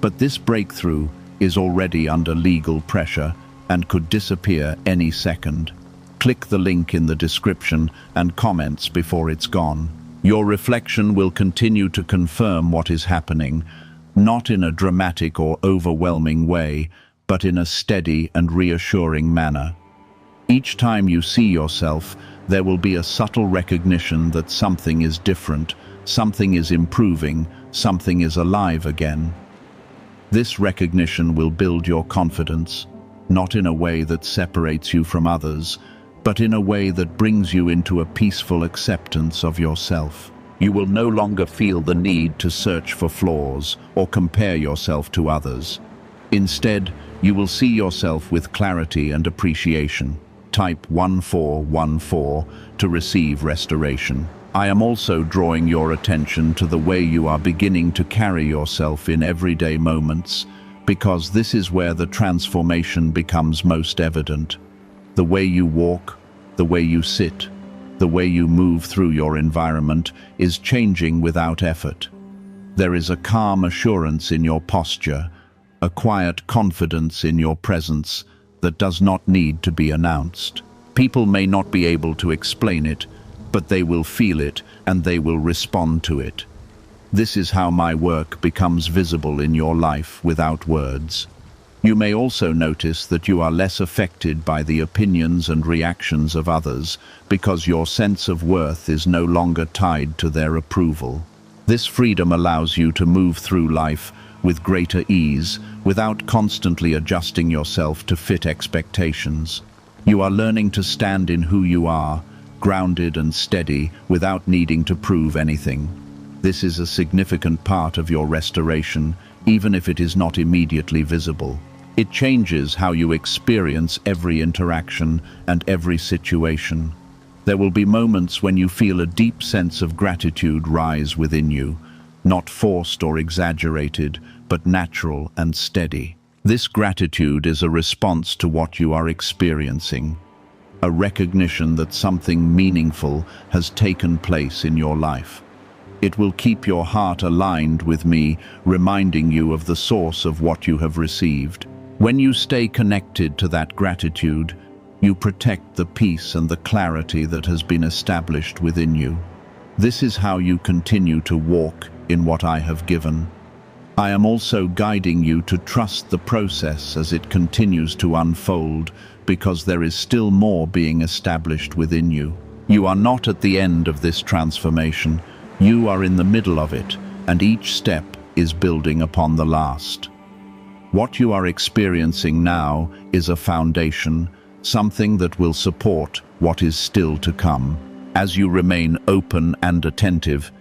But this breakthrough is already under legal pressure and could disappear any second. Click the link in the description and comments before it's gone. Your reflection will continue to confirm what is happening, not in a dramatic or overwhelming way, but in a steady and reassuring manner. Each time you see yourself, there will be a subtle recognition that something is different, something is improving, something is alive again. This recognition will build your confidence, not in a way that separates you from others, but in a way that brings you into a peaceful acceptance of yourself. You will no longer feel the need to search for flaws or compare yourself to others. Instead, you will see yourself with clarity and appreciation. Type 1414 to receive restoration. I am also drawing your attention to the way you are beginning to carry yourself in everyday moments, because this is where the transformation becomes most evident. The way you walk, the way you sit, the way you move through your environment is changing without effort. There is a calm assurance in your posture, a quiet confidence in your presence that does not need to be announced. People may not be able to explain it, but they will feel it and they will respond to it. This is how my work becomes visible in your life without words. You may also notice that you are less affected by the opinions and reactions of others because your sense of worth is no longer tied to their approval. This freedom allows you to move through life with greater ease without constantly adjusting yourself to fit expectations. You are learning to stand in who you are, grounded and steady without needing to prove anything. This is a significant part of your restoration, even if it is not immediately visible. It changes how you experience every interaction and every situation. There will be moments when you feel a deep sense of gratitude rise within you, not forced or exaggerated, but natural and steady. This gratitude is a response to what you are experiencing, a recognition that something meaningful has taken place in your life. It will keep your heart aligned with me, reminding you of the source of what you have received. When you stay connected to that gratitude, you protect the peace and the clarity that has been established within you. This is how you continue to walk in what I have given. I am also guiding you to trust the process as it continues to unfold, because there is still more being established within you. You are not at the end of this transformation. You are in the middle of it, and each step is building upon the last. What you are experiencing now is a foundation, something that will support what is still to come. As you remain open and attentive,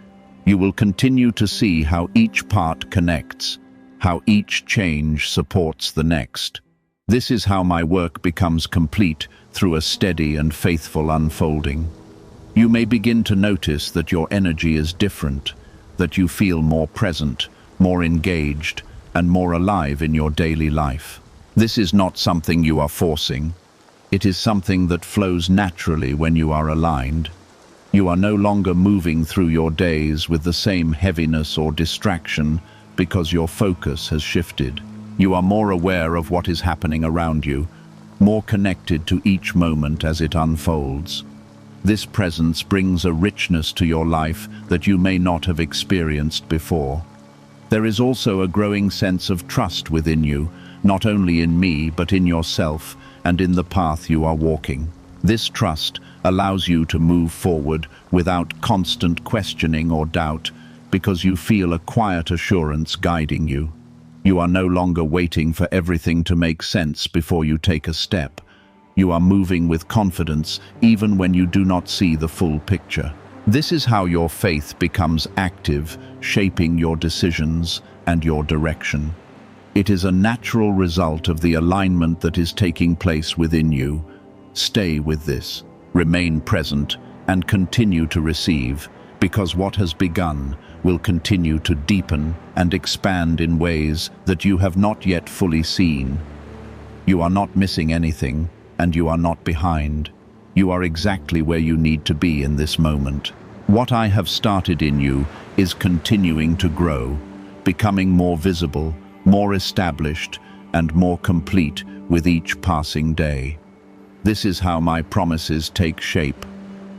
you will continue to see how each part connects, how each change supports the next. This is how my work becomes complete through a steady and faithful unfolding. You may begin to notice that your energy is different, that you feel more present, more engaged, and more alive in your daily life. This is not something you are forcing. It is something that flows naturally when you are aligned. You are no longer moving through your days with the same heaviness or distraction because your focus has shifted. You are more aware of what is happening around you, more connected to each moment as it unfolds. This presence brings a richness to your life that you may not have experienced before. There is also a growing sense of trust within you, not only in me, but in yourself and in the path you are walking. This trust allows you to move forward without constant questioning or doubt, because you feel a quiet assurance guiding you. You are no longer waiting for everything to make sense before you take a step. You are moving with confidence even when you do not see the full picture. This is how your faith becomes active, shaping your decisions and your direction. It is a natural result of the alignment that is taking place within you. Stay with this, remain present, and continue to receive, because what has begun will continue to deepen and expand in ways that you have not yet fully seen. You are not missing anything, and you are not behind. You are exactly where you need to be in this moment. What I have started in you is continuing to grow, becoming more visible, more established, and more complete with each passing day. This is how my promises take shape,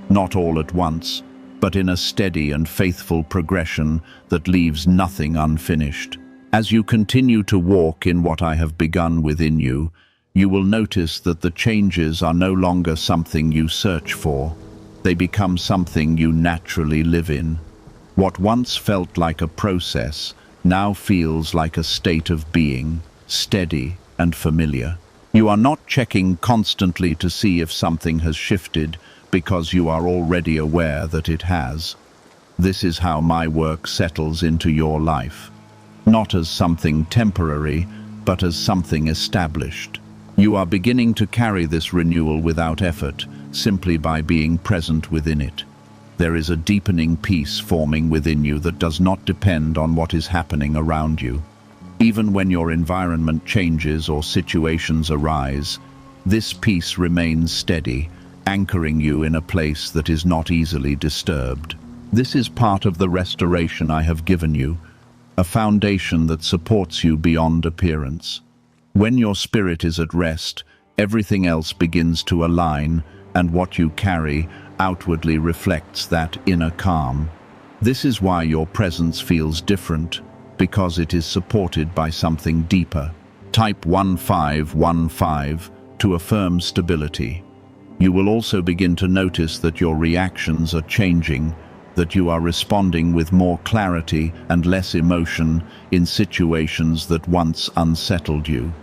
not all at once, but in a steady and faithful progression that leaves nothing unfinished. As you continue to walk in what I have begun within you, you will notice that the changes are no longer something you search for. They become something you naturally live in. What once felt like a process now feels like a state of being, steady and familiar. You are not checking constantly to see if something has shifted because you are already aware that it has. This is how my work settles into your life, not as something temporary, but as something established. You are beginning to carry this renewal without effort, simply by being present within it. There is a deepening peace forming within you that does not depend on what is happening around you. Even when your environment changes or situations arise, this peace remains steady, anchoring you in a place that is not easily disturbed. This is part of the restoration I have given you, a foundation that supports you beyond appearance. When your spirit is at rest, everything else begins to align, and what you carry outwardly reflects that inner calm. This is why your presence feels different, because it is supported by something deeper. Type 1515 to affirm stability. You will also begin to notice that your reactions are changing, that you are responding with more clarity and less emotion in situations that once unsettled you.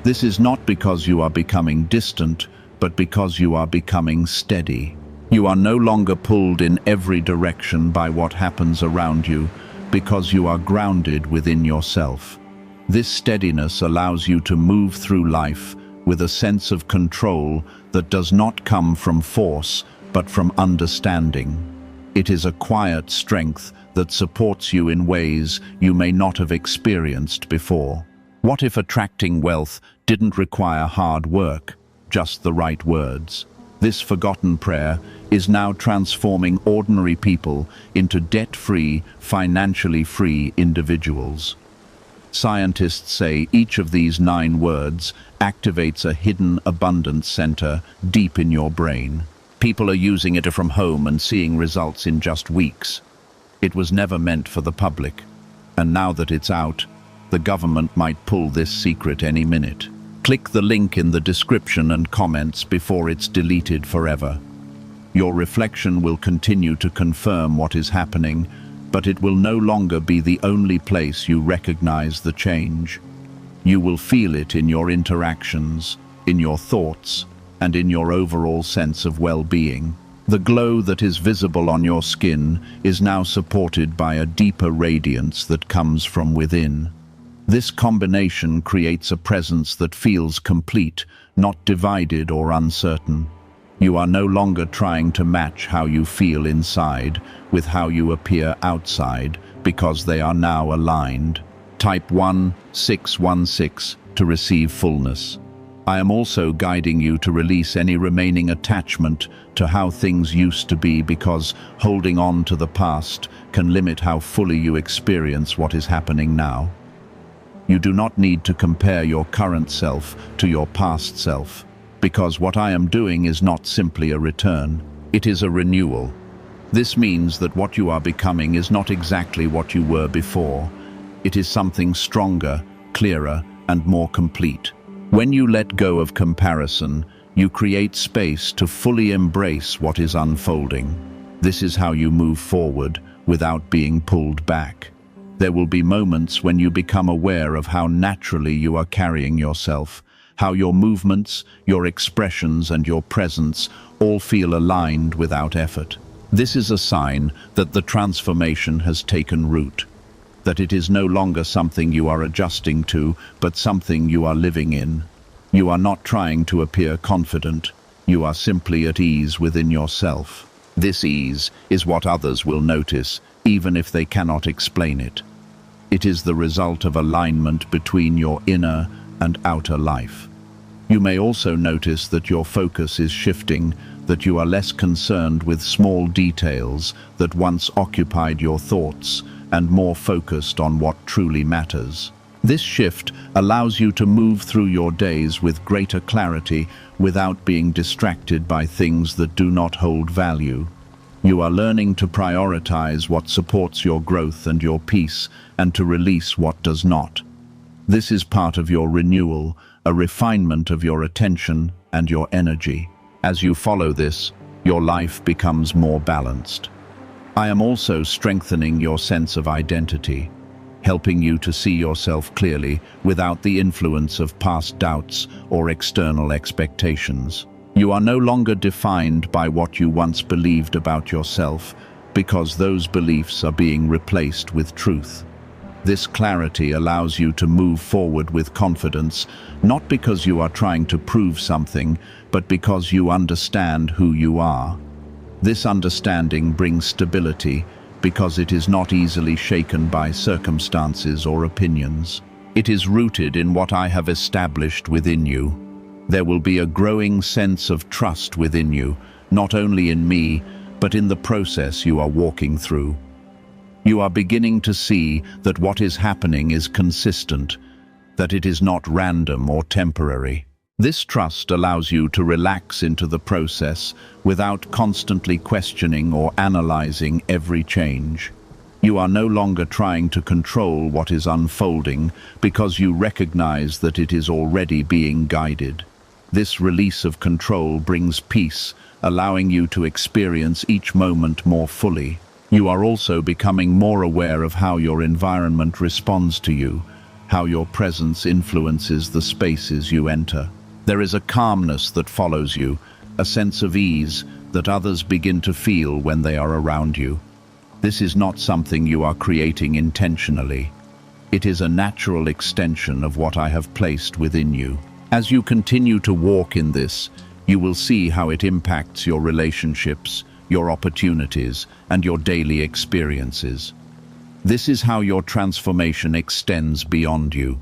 This is not because you are becoming distant, but because you are becoming steady. You are no longer pulled in every direction by what happens around you, because you are grounded within yourself. This steadiness allows you to move through life with a sense of control that does not come from force, but from understanding. It is a quiet strength that supports you in ways you may not have experienced before. What if attracting wealth didn't require hard work, just the right words? This forgotten prayer is now transforming ordinary people into debt-free, financially free individuals. Scientists say each of these 9 words activates a hidden abundance center deep in your brain. People are using it from home and seeing results in just weeks. It was never meant for the public, and now that it's out, the government might pull this secret any minute. Click the link in the description and comments before it's deleted forever. Your reflection will continue to confirm what is happening, but it will no longer be the only place you recognize the change. You will feel it in your interactions, in your thoughts, and in your overall sense of well-being. The glow that is visible on your skin is now supported by a deeper radiance that comes from within. This combination creates a presence that feels complete, not divided or uncertain. You are no longer trying to match how you feel inside with how you appear outside, because they are now aligned. Type 1616 to receive fullness. I am also guiding you to release any remaining attachment to how things used to be, because holding on to the past can limit how fully you experience what is happening now. You do not need to compare your current self to your past self, because what I am doing is not simply a return, it is a renewal. This means that what you are becoming is not exactly what you were before. It is something stronger, clearer, and more complete. When you let go of comparison, you create space to fully embrace what is unfolding. This is how you move forward without being pulled back. There will be moments when you become aware of how naturally you are carrying yourself, how your movements, your expressions, and your presence all feel aligned without effort. This is a sign that the transformation has taken root, that it is no longer something you are adjusting to, but something you are living in. You are not trying to appear confident, you are simply at ease within yourself. This ease is what others will notice, even if they cannot explain it. It is the result of alignment between your inner and outer life. You may also notice that your focus is shifting, that you are less concerned with small details that once occupied your thoughts, and more focused on what truly matters. This shift allows you to move through your days with greater clarity without being distracted by things that do not hold value. You are learning to prioritize what supports your growth and your peace, and to release what does not. This is part of your renewal, a refinement of your attention and your energy. As you follow this, your life becomes more balanced. I am also strengthening your sense of identity, helping you to see yourself clearly without the influence of past doubts or external expectations. You are no longer defined by what you once believed about yourself, because those beliefs are being replaced with truth. This clarity allows you to move forward with confidence, not because you are trying to prove something, but because you understand who you are. This understanding brings stability, because it is not easily shaken by circumstances or opinions. It is rooted in what I have established within you. There will be a growing sense of trust within you, not only in me, but in the process you are walking through. You are beginning to see that what is happening is consistent, that it is not random or temporary. This trust allows you to relax into the process without constantly questioning or analyzing every change. You are no longer trying to control what is unfolding, because you recognize that it is already being guided. This release of control brings peace, allowing you to experience each moment more fully. You are also becoming more aware of how your environment responds to you, how your presence influences the spaces you enter. There is a calmness that follows you, a sense of ease that others begin to feel when they are around you. This is not something you are creating intentionally. It is a natural extension of what I have placed within you. As you continue to walk in this, you will see how it impacts your relationships, your opportunities, and your daily experiences. This is how your transformation extends beyond you.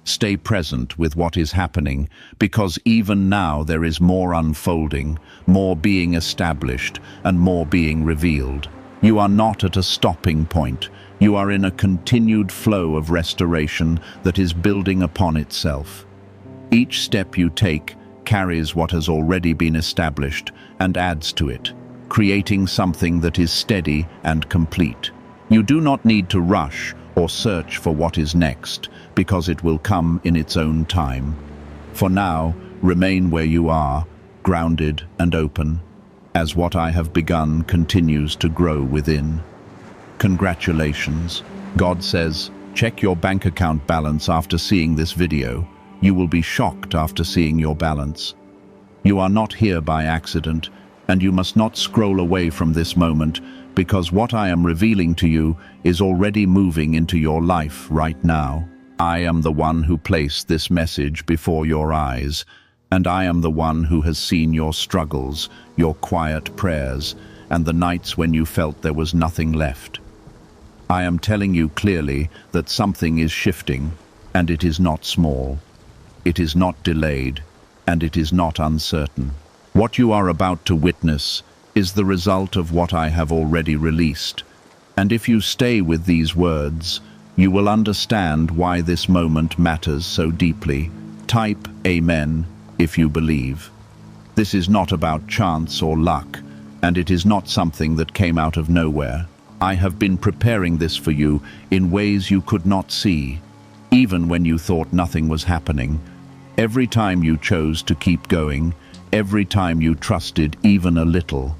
Stay present with what is happening, because even now there is more unfolding, more being established, and more being revealed. You are not at a stopping point. You are in a continued flow of restoration that is building upon itself. Each step you take carries what has already been established and adds to it, creating something that is steady and complete. You do not need to rush or search for what is next, because it will come in its own time. For now, remain where you are, grounded and open, as what I have begun continues to grow within. Congratulations. God says, Check your bank account balance after seeing this video. You will be shocked after seeing your balance. You are not here by accident, and you must not scroll away from this moment, because what I am revealing to you is already moving into your life right now. I am the one who placed this message before your eyes, and I am the one who has seen your struggles, your quiet prayers, and the nights when you felt there was nothing left. I am telling you clearly that something is shifting, and it is not small. It is not delayed, and it is not uncertain. What you are about to witness is the result of what I have already released, and if you stay with these words, you will understand why this moment matters so deeply. Type Amen if you believe. This is not about chance or luck, and it is not something that came out of nowhere. I have been preparing this for you in ways you could not see, even when you thought nothing was happening. Every time you chose to keep going, every time you trusted even a little,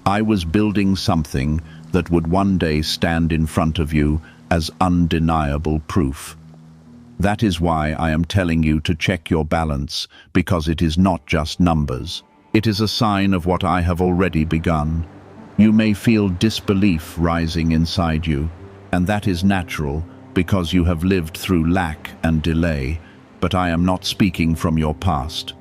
I was building something that would one day stand in front of you as undeniable proof. That is why I am telling you to check your balance, because it is not just numbers. It is a sign of what I have already begun. You may feel disbelief rising inside you, and that is natural because you have lived through lack and delay, but I am not speaking from your past.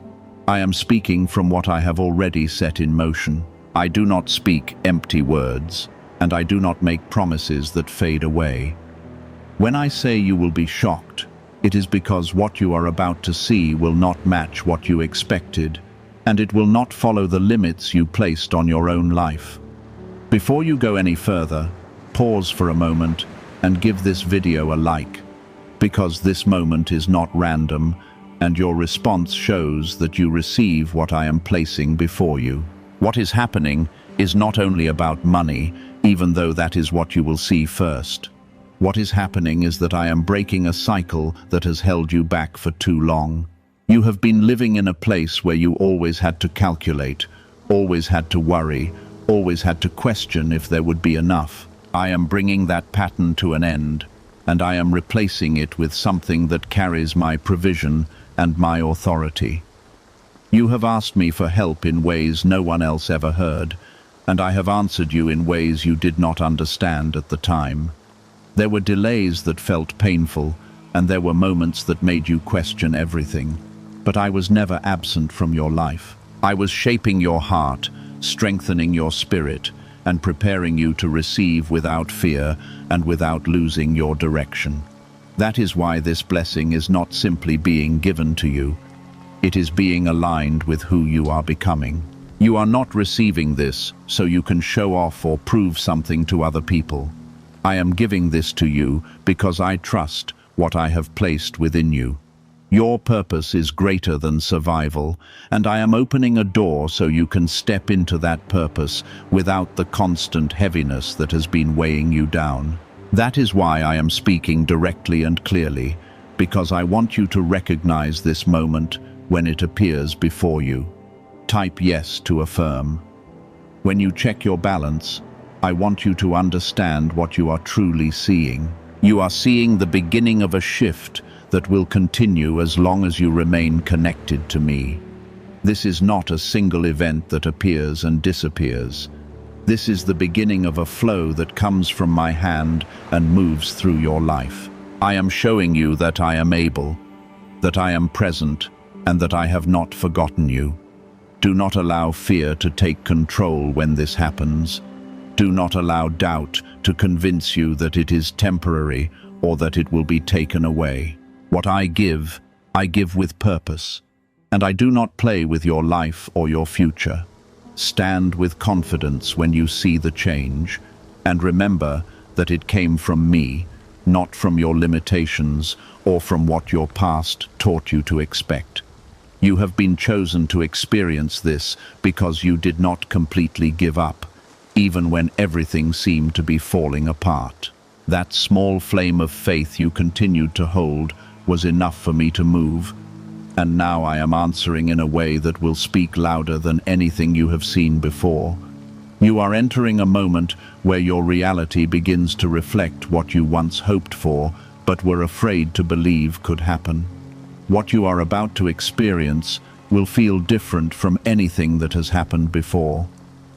I am speaking from what I have already set in motion. I do not speak empty words, and I do not make promises that fade away. When I say you will be shocked, it is because what you are about to see will not match what you expected, and it will not follow the limits you placed on your own life. Before you go any further, pause for a moment and give this video a like, because this moment is not random, and your response shows that you receive what I am placing before you. What is happening is not only about money, even though that is what you will see first. What is happening is that I am breaking a cycle that has held you back for too long. You have been living in a place where you always had to calculate, always had to worry, always had to question if there would be enough. I am bringing that pattern to an end, and I am replacing it with something that carries my provision and my authority. You have asked me for help in ways no one else ever heard, and I have answered you in ways you did not understand at the time. There were delays that felt painful, and there were moments that made you question everything. But I was never absent from your life. I was shaping your heart, strengthening your spirit, and preparing you to receive without fear and without losing your direction. That is why this blessing is not simply being given to you. It is being aligned with who you are becoming. You are not receiving this so you can show off or prove something to other people. I am giving this to you because I trust what I have placed within you. Your purpose is greater than survival, and I am opening a door so you can step into that purpose without the constant heaviness that has been weighing you down. That is why I am speaking directly and clearly, because I want you to recognize this moment when it appears before you. Type yes to affirm. When you check your balance, I want you to understand what you are truly seeing. You are seeing the beginning of a shift that will continue as long as you remain connected to me. This is not a single event that appears and disappears. This is the beginning of a flow that comes from my hand and moves through your life. I am showing you that I am able, that I am present, and that I have not forgotten you. Do not allow fear to take control when this happens. Do not allow doubt to convince you that it is temporary or that it will be taken away. What I give with purpose, and I do not play with your life or your future. Stand with confidence when you see the change, and remember that it came from me, not from your limitations or from what your past taught you to expect. You have been chosen to experience this because you did not completely give up, even when everything seemed to be falling apart. That small flame of faith you continued to hold was enough for me to move, and now I am answering in a way that will speak louder than anything you have seen before. You are entering a moment where your reality begins to reflect what you once hoped for but were afraid to believe could happen. What you are about to experience will feel different from anything that has happened before,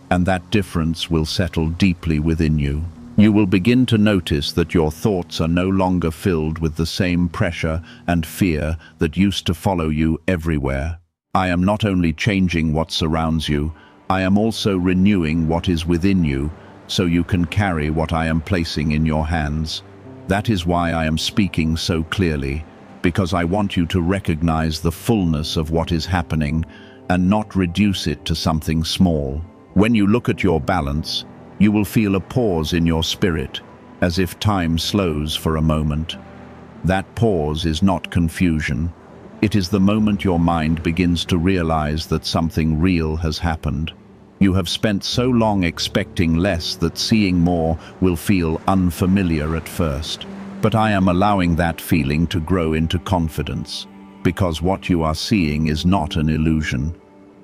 and that difference will settle deeply within you. You will begin to notice that your thoughts are no longer filled with the same pressure and fear that used to follow you everywhere. I am not only changing what surrounds you, I am also renewing what is within you, so you can carry what I am placing in your hands. That is why I am speaking so clearly, because I want you to recognize the fullness of what is happening and not reduce it to something small. When you look at your balance, you will feel a pause in your spirit, as if time slows for a moment. That pause is not confusion. It is the moment your mind begins to realize that something real has happened. You have spent so long expecting less that seeing more will feel unfamiliar at first. But I am allowing that feeling to grow into confidence, because what you are seeing is not an illusion.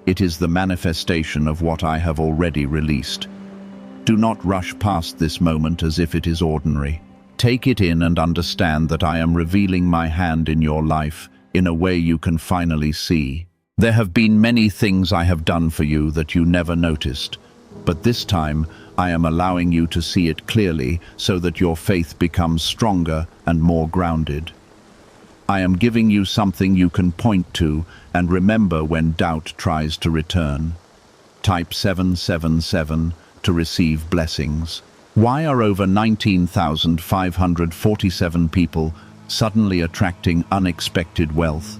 It is the manifestation of what I have already released. Do not rush past this moment as if it is ordinary. Take it in and understand that I am revealing my hand in your life in a way you can finally see. There have been many things I have done for you that you never noticed, but this time I am allowing you to see it clearly so that your faith becomes stronger and more grounded. I am giving you something you can point to and remember when doubt tries to return. Type 777 to receive blessings. Why are over 19,547 people suddenly attracting unexpected wealth?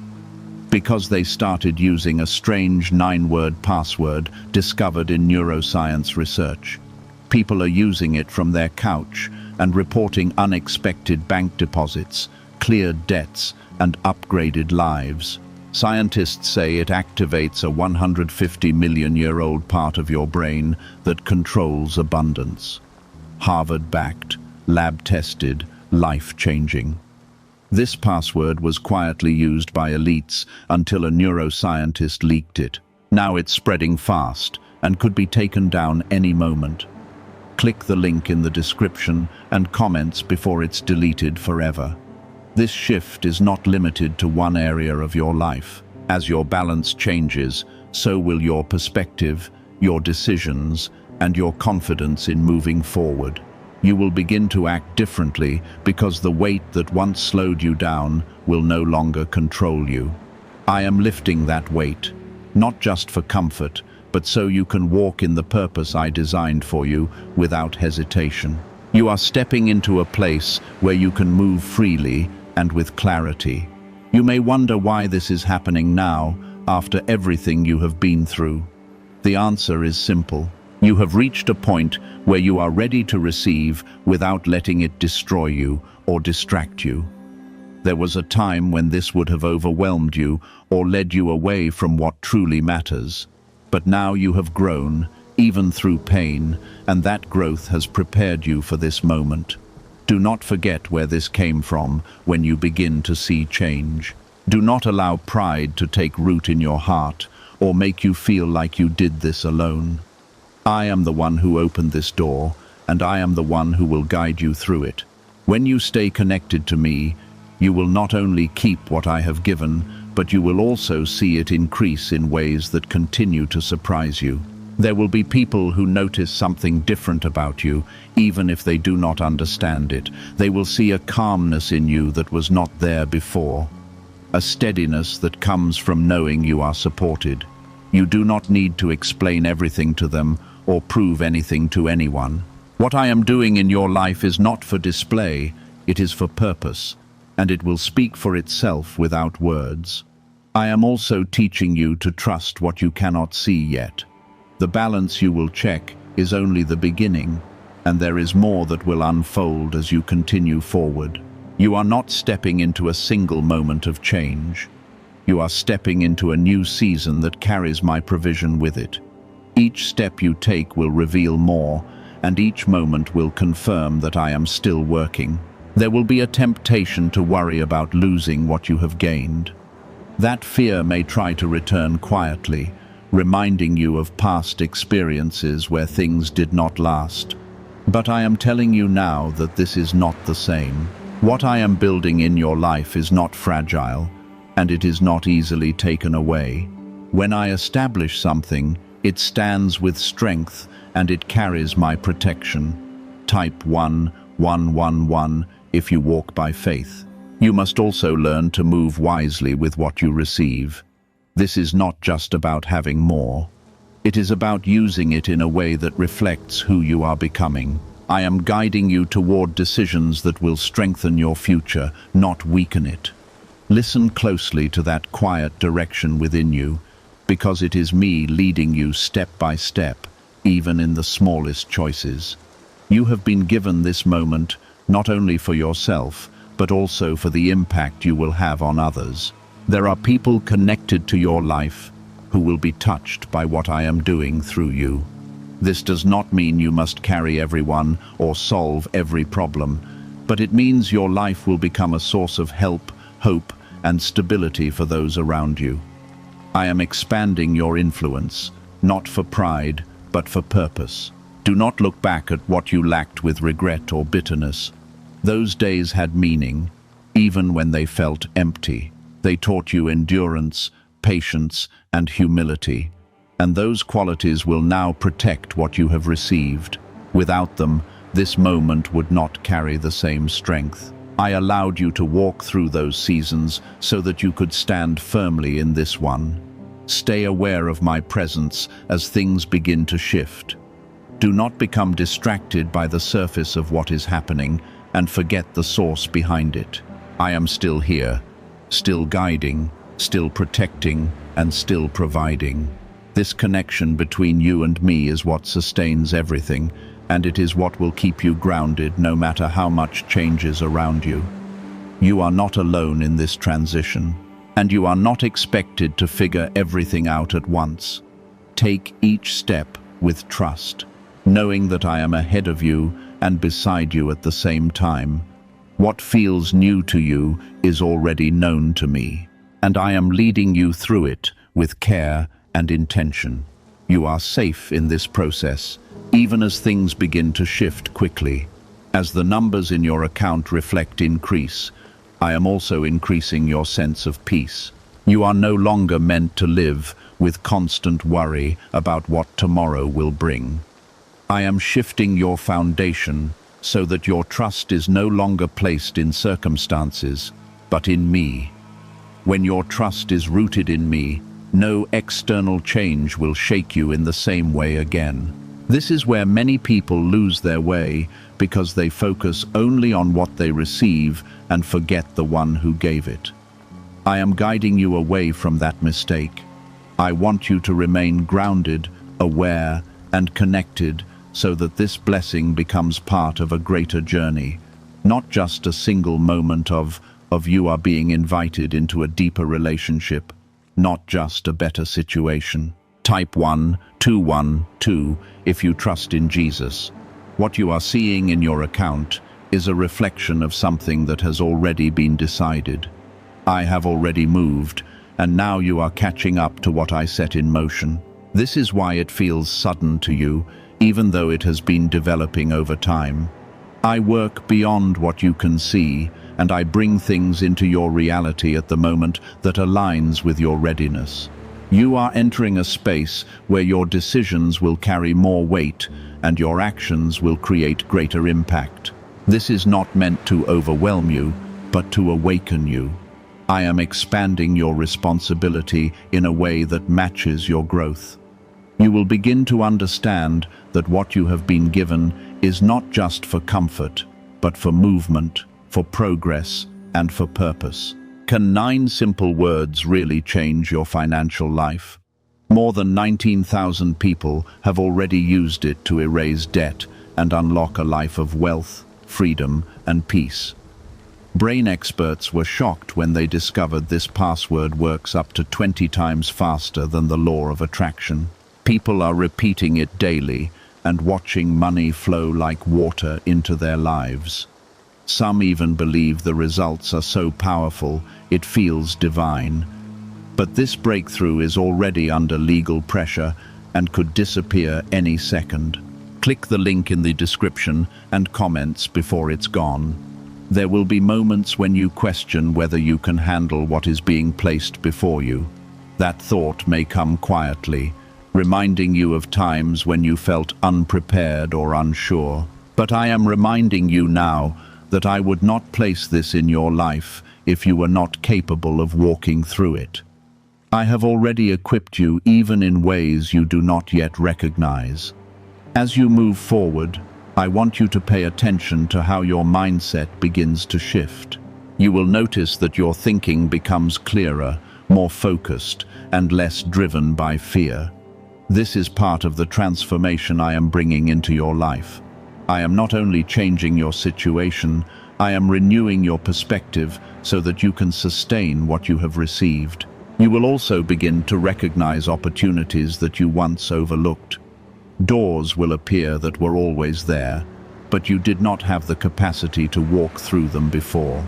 Because they started using a strange 9-word password discovered in neuroscience research. People are using it from their couch and reporting unexpected bank deposits, cleared debts, and upgraded lives. Scientists say it activates a 150-million-year-old part of your brain that controls abundance. Harvard-backed, lab-tested, life-changing. This password was quietly used by elites until a neuroscientist leaked it. Now it's spreading fast and could be taken down any moment. Click the link in the description and comments before it's deleted forever. This shift is not limited to one area of your life. As your balance changes, so will your perspective, your decisions, and your confidence in moving forward. You will begin to act differently because the weight that once slowed you down will no longer control you. I am lifting that weight, not just for comfort, but so you can walk in the purpose I designed for you without hesitation. You are stepping into a place where you can move freely and with clarity. You may wonder why this is happening now, after everything you have been through. The answer is simple. You have reached a point where you are ready to receive without letting it destroy you or distract you. There was a time when this would have overwhelmed you or led you away from what truly matters. But now you have grown, even through pain, and that growth has prepared you for this moment. Do not forget where this came from when you begin to see change. Do not allow pride to take root in your heart or make you feel like you did this alone. I am the one who opened this door, and I am the one who will guide you through it. When you stay connected to me, you will not only keep what I have given, but you will also see it increase in ways that continue to surprise you. There will be people who notice something different about you, even if they do not understand it. They will see a calmness in you that was not there before, a steadiness that comes from knowing you are supported. You do not need to explain everything to them or prove anything to anyone. What I am doing in your life is not for display, it is for purpose, and it will speak for itself without words. I am also teaching you to trust what you cannot see yet. The balance you will check is only the beginning, and there is more that will unfold as you continue forward. You are not stepping into a single moment of change. You are stepping into a new season that carries my provision with it. Each step you take will reveal more, and each moment will confirm that I am still working. There will be a temptation to worry about losing what you have gained. That fear may try to return quietly, reminding you of past experiences where things did not last. But I am telling you now that this is not the same. What I am building in your life is not fragile, and it is not easily taken away. When I establish something, it stands with strength and it carries my protection. Type 111 if you walk by faith. You must also learn to move wisely with what you receive. This is not just about having more. It is about using it in a way that reflects who you are becoming. I am guiding you toward decisions that will strengthen your future, not weaken it. Listen closely to that quiet direction within you, because it is me leading you step by step, even in the smallest choices. You have been given this moment not only for yourself, but also for the impact you will have on others. There are people connected to your life who will be touched by what I am doing through you. This does not mean you must carry everyone or solve every problem, but it means your life will become a source of help, hope, and stability for those around you. I am expanding your influence, not for pride, but for purpose. Do not look back at what you lacked with regret or bitterness. Those days had meaning, even when they felt empty. They taught you endurance, patience, and humility, and those qualities will now protect what you have received. Without them, this moment would not carry the same strength. I allowed you to walk through those seasons so that you could stand firmly in this one. Stay aware of my presence as things begin to shift. Do not become distracted by the surface of what is happening and forget the source behind it. I am still here, still guiding, still protecting, and still providing. This connection between you and me is what sustains everything, and it is what will keep you grounded no matter how much changes around you. You are not alone in this transition, and you are not expected to figure everything out at once. Take each step with trust, knowing that I am ahead of you and beside you at the same time. What feels new to you is already known to me, and I am leading you through it with care and intention. You are safe in this process, even as things begin to shift quickly. As the numbers in your account reflect increase, I am also increasing your sense of peace. You are no longer meant to live with constant worry about what tomorrow will bring. I am shifting your foundation so that your trust is no longer placed in circumstances, but in me. When your trust is rooted in me, no external change will shake you in the same way again. This is where many people lose their way because they focus only on what they receive and forget the one who gave it. I am guiding you away from that mistake. I want you to remain grounded, aware, and connected so that this blessing becomes part of a greater journey, not just a single moment of you are being invited into a deeper relationship, not just a better situation. Type 1212 if you trust in Jesus. What you are seeing in your account is a reflection of something that has already been decided. I have already moved, and now you are catching up to what I set in motion. This is why it feels sudden to you, even though it has been developing over time. I work beyond what you can see, and I bring things into your reality at the moment that aligns with your readiness. You are entering a space where your decisions will carry more weight and your actions will create greater impact. This is not meant to overwhelm you, but to awaken you. I am expanding your responsibility in a way that matches your growth. You will begin to understand that what you have been given is not just for comfort, but for movement, for progress, and for purpose. Can 9 simple words really change your financial life? More than 19,000 people have already used it to erase debt and unlock a life of wealth, freedom, and peace. Brain experts were shocked when they discovered this password works up to 20 times faster than the law of attraction. People are repeating it daily and watching money flow like water into their lives. Some even believe the results are so powerful it feels divine. But this breakthrough is already under legal pressure and could disappear any second. Click the link in the description and comments before it's gone. There will be moments when you question whether you can handle what is being placed before you. That thought may come quietly, reminding you of times when you felt unprepared or unsure. But I am reminding you now that I would not place this in your life if you were not capable of walking through it. I have already equipped you even in ways you do not yet recognize. As you move forward, I want you to pay attention to how your mindset begins to shift. You will notice that your thinking becomes clearer, more focused, and less driven by fear. This is part of the transformation I am bringing into your life. I am not only changing your situation, I am renewing your perspective so that you can sustain what you have received. You will also begin to recognize opportunities that you once overlooked. Doors will appear that were always there, but you did not have the capacity to walk through them before.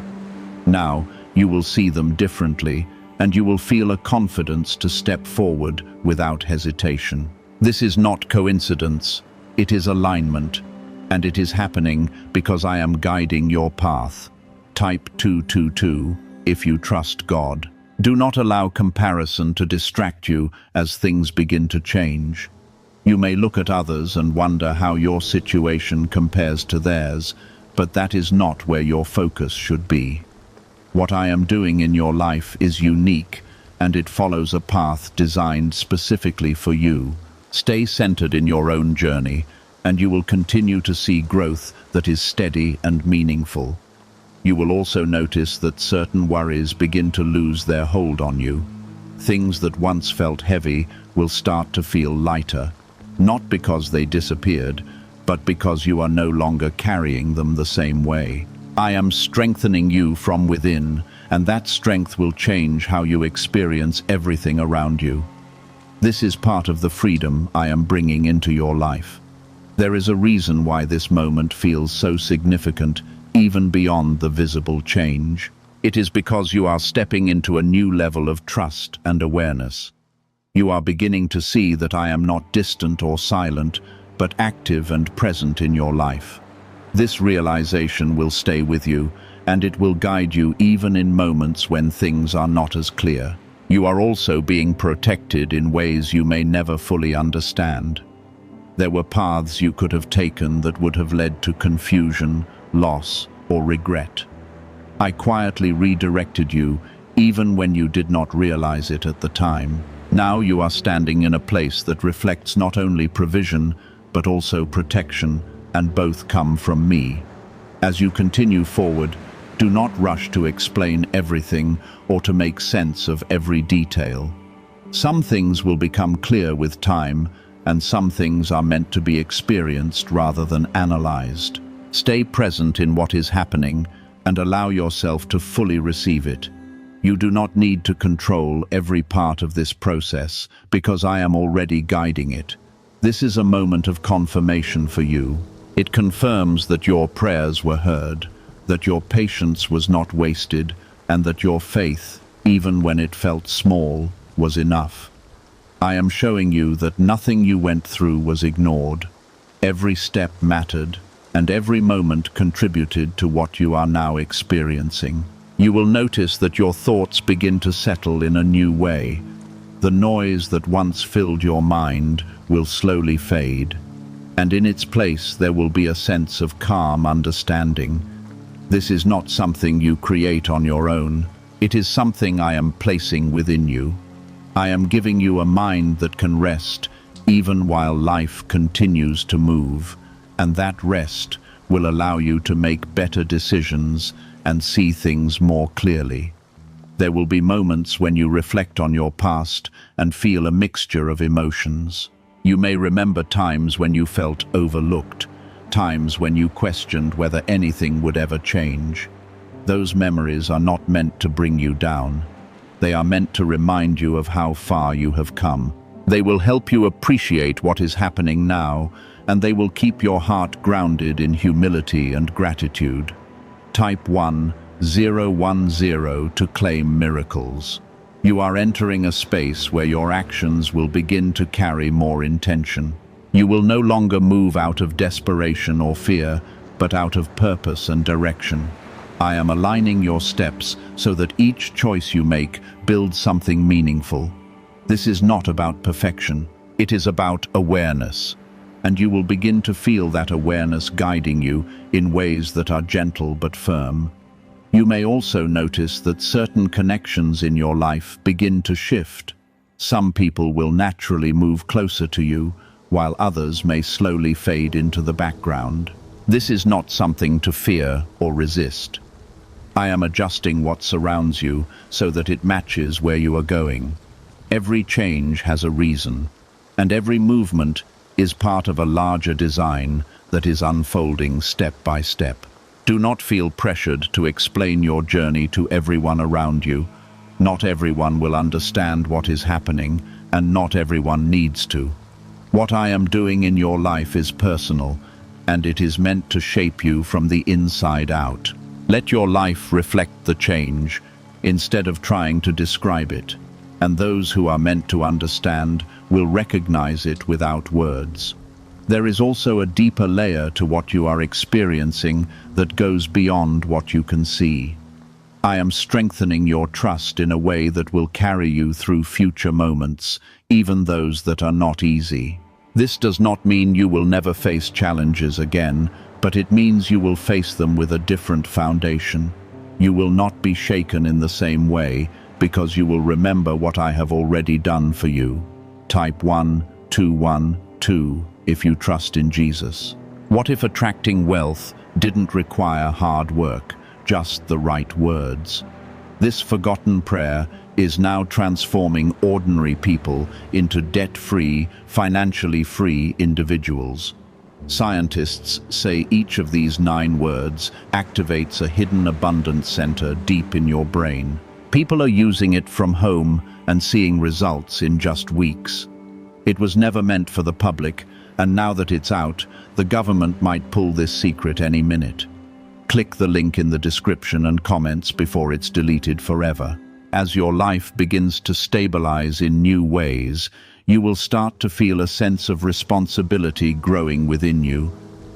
Now, you will see them differently, and you will feel a confidence to step forward without hesitation. This is not coincidence, it is alignment, and it is happening because I am guiding your path. Type 222 if you trust God. Do not allow comparison to distract you as things begin to change. You may look at others and wonder how your situation compares to theirs, but that is not where your focus should be. What I am doing in your life is unique, and it follows a path designed specifically for you. Stay centered in your own journey, and you will continue to see growth that is steady and meaningful. You will also notice that certain worries begin to lose their hold on you. Things that once felt heavy will start to feel lighter. Not because they disappeared, but because you are no longer carrying them the same way. I am strengthening you from within, and that strength will change how you experience everything around you. This is part of the freedom I am bringing into your life. There is a reason why this moment feels so significant, even beyond the visible change. It is because you are stepping into a new level of trust and awareness. You are beginning to see that I am not distant or silent, but active and present in your life. This realization will stay with you, and it will guide you even in moments when things are not as clear. You are also being protected in ways you may never fully understand. There were paths you could have taken that would have led to confusion, loss, or regret. I quietly redirected you, even when you did not realize it at the time. Now you are standing in a place that reflects not only provision, but also protection, and both come from me. As you continue forward, do not rush to explain everything or to make sense of every detail. Some things will become clear with time, and some things are meant to be experienced rather than analyzed. Stay present in what is happening and allow yourself to fully receive it. You do not need to control every part of this process because I am already guiding it. This is a moment of confirmation for you. It confirms that your prayers were heard, that your patience was not wasted, and that your faith, even when it felt small, was enough. I am showing you that nothing you went through was ignored. Every step mattered, and every moment contributed to what you are now experiencing. You will notice that your thoughts begin to settle in a new way. The noise that once filled your mind will slowly fade, and in its place there will be a sense of calm understanding. This is not something you create on your own. It is something I am placing within you. I am giving you a mind that can rest even while life continues to move, and that rest will allow you to make better decisions and see things more clearly. There will be moments when you reflect on your past and feel a mixture of emotions. You may remember times when you felt overlooked, times when you questioned whether anything would ever change. Those memories are not meant to bring you down. They are meant to remind you of how far you have come. They will help you appreciate what is happening now, and they will keep your heart grounded in humility and gratitude. Type 1010 to claim miracles. You are entering a space where your actions will begin to carry more intention. You will no longer move out of desperation or fear, but out of purpose and direction. I am aligning your steps so that each choice you make builds something meaningful. This is not about perfection. It is about awareness. And you will begin to feel that awareness guiding you in ways that are gentle but firm. You may also notice that certain connections in your life begin to shift. Some people will naturally move closer to you, while others may slowly fade into the background. This is not something to fear or resist. I am adjusting what surrounds you so that it matches where you are going. Every change has a reason, and every movement is part of a larger design that is unfolding step by step. Do not feel pressured to explain your journey to everyone around you. Not everyone will understand what is happening, and not everyone needs to. What I am doing in your life is personal, and it is meant to shape you from the inside out. Let your life reflect the change, instead of trying to describe it, and those who are meant to understand will recognize it without words. There is also a deeper layer to what you are experiencing that goes beyond what you can see. I am strengthening your trust in a way that will carry you through future moments, even those that are not easy. This does not mean you will never face challenges again, but it means you will face them with a different foundation. You will not be shaken in the same way, because you will remember what I have already done for you. Type 1212 if you trust in Jesus. What if attracting wealth didn't require hard work, just the right words? This forgotten prayer is now transforming ordinary people into debt-free, financially free individuals. Scientists say each of these 9 words activates a hidden abundance center deep in your brain. People are using it from home and seeing results in just weeks. It was never meant for the public, and now that it's out, the government might pull this secret any minute. Click the link in the description and comments before it's deleted forever. As your life begins to stabilize in new ways, you will start to feel a sense of responsibility growing within you.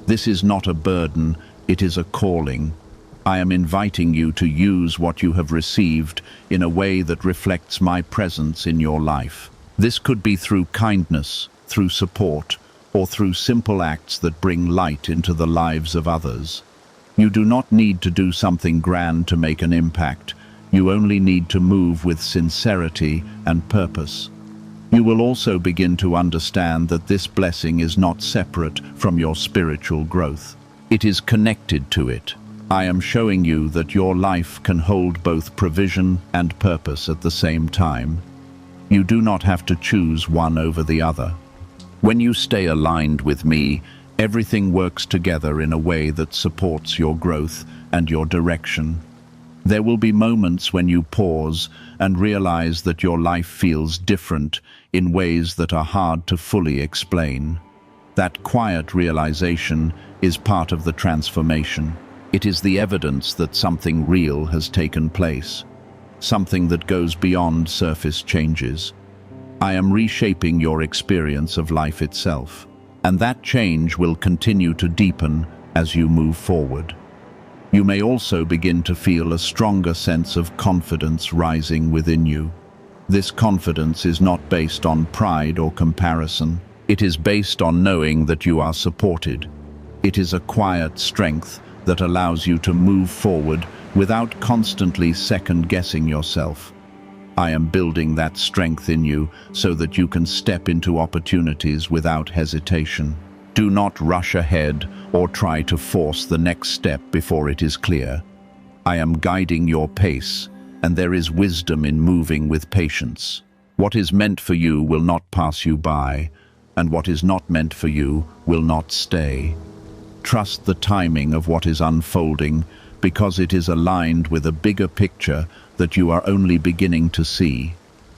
This is not a burden, it is a calling. I am inviting you to use what you have received in a way that reflects my presence in your life. This could be through kindness, through support, or through simple acts that bring light into the lives of others. You do not need to do something grand to make an impact. You only need to move with sincerity and purpose. You will also begin to understand that this blessing is not separate from your spiritual growth. It is connected to it. I am showing you that your life can hold both provision and purpose at the same time. You do not have to choose one over the other. When you stay aligned with me, everything works together in a way that supports your growth and your direction. There will be moments when you pause and realize that your life feels different in ways that are hard to fully explain. That quiet realization is part of the transformation. It is the evidence that something real has taken place, something that goes beyond surface changes. I am reshaping your experience of life itself, and that change will continue to deepen as you move forward. You may also begin to feel a stronger sense of confidence rising within you. This confidence is not based on pride or comparison. It is based on knowing that you are supported. It is a quiet strength that allows you to move forward without constantly second-guessing yourself. I am building that strength in you so that you can step into opportunities without hesitation. Do not rush ahead or try to force the next step before it is clear. I am guiding your pace, and there is wisdom in moving with patience. What is meant for you will not pass you by, and what is not meant for you will not stay. Trust the timing of what is unfolding, because it is aligned with a bigger picture that you are only beginning to see.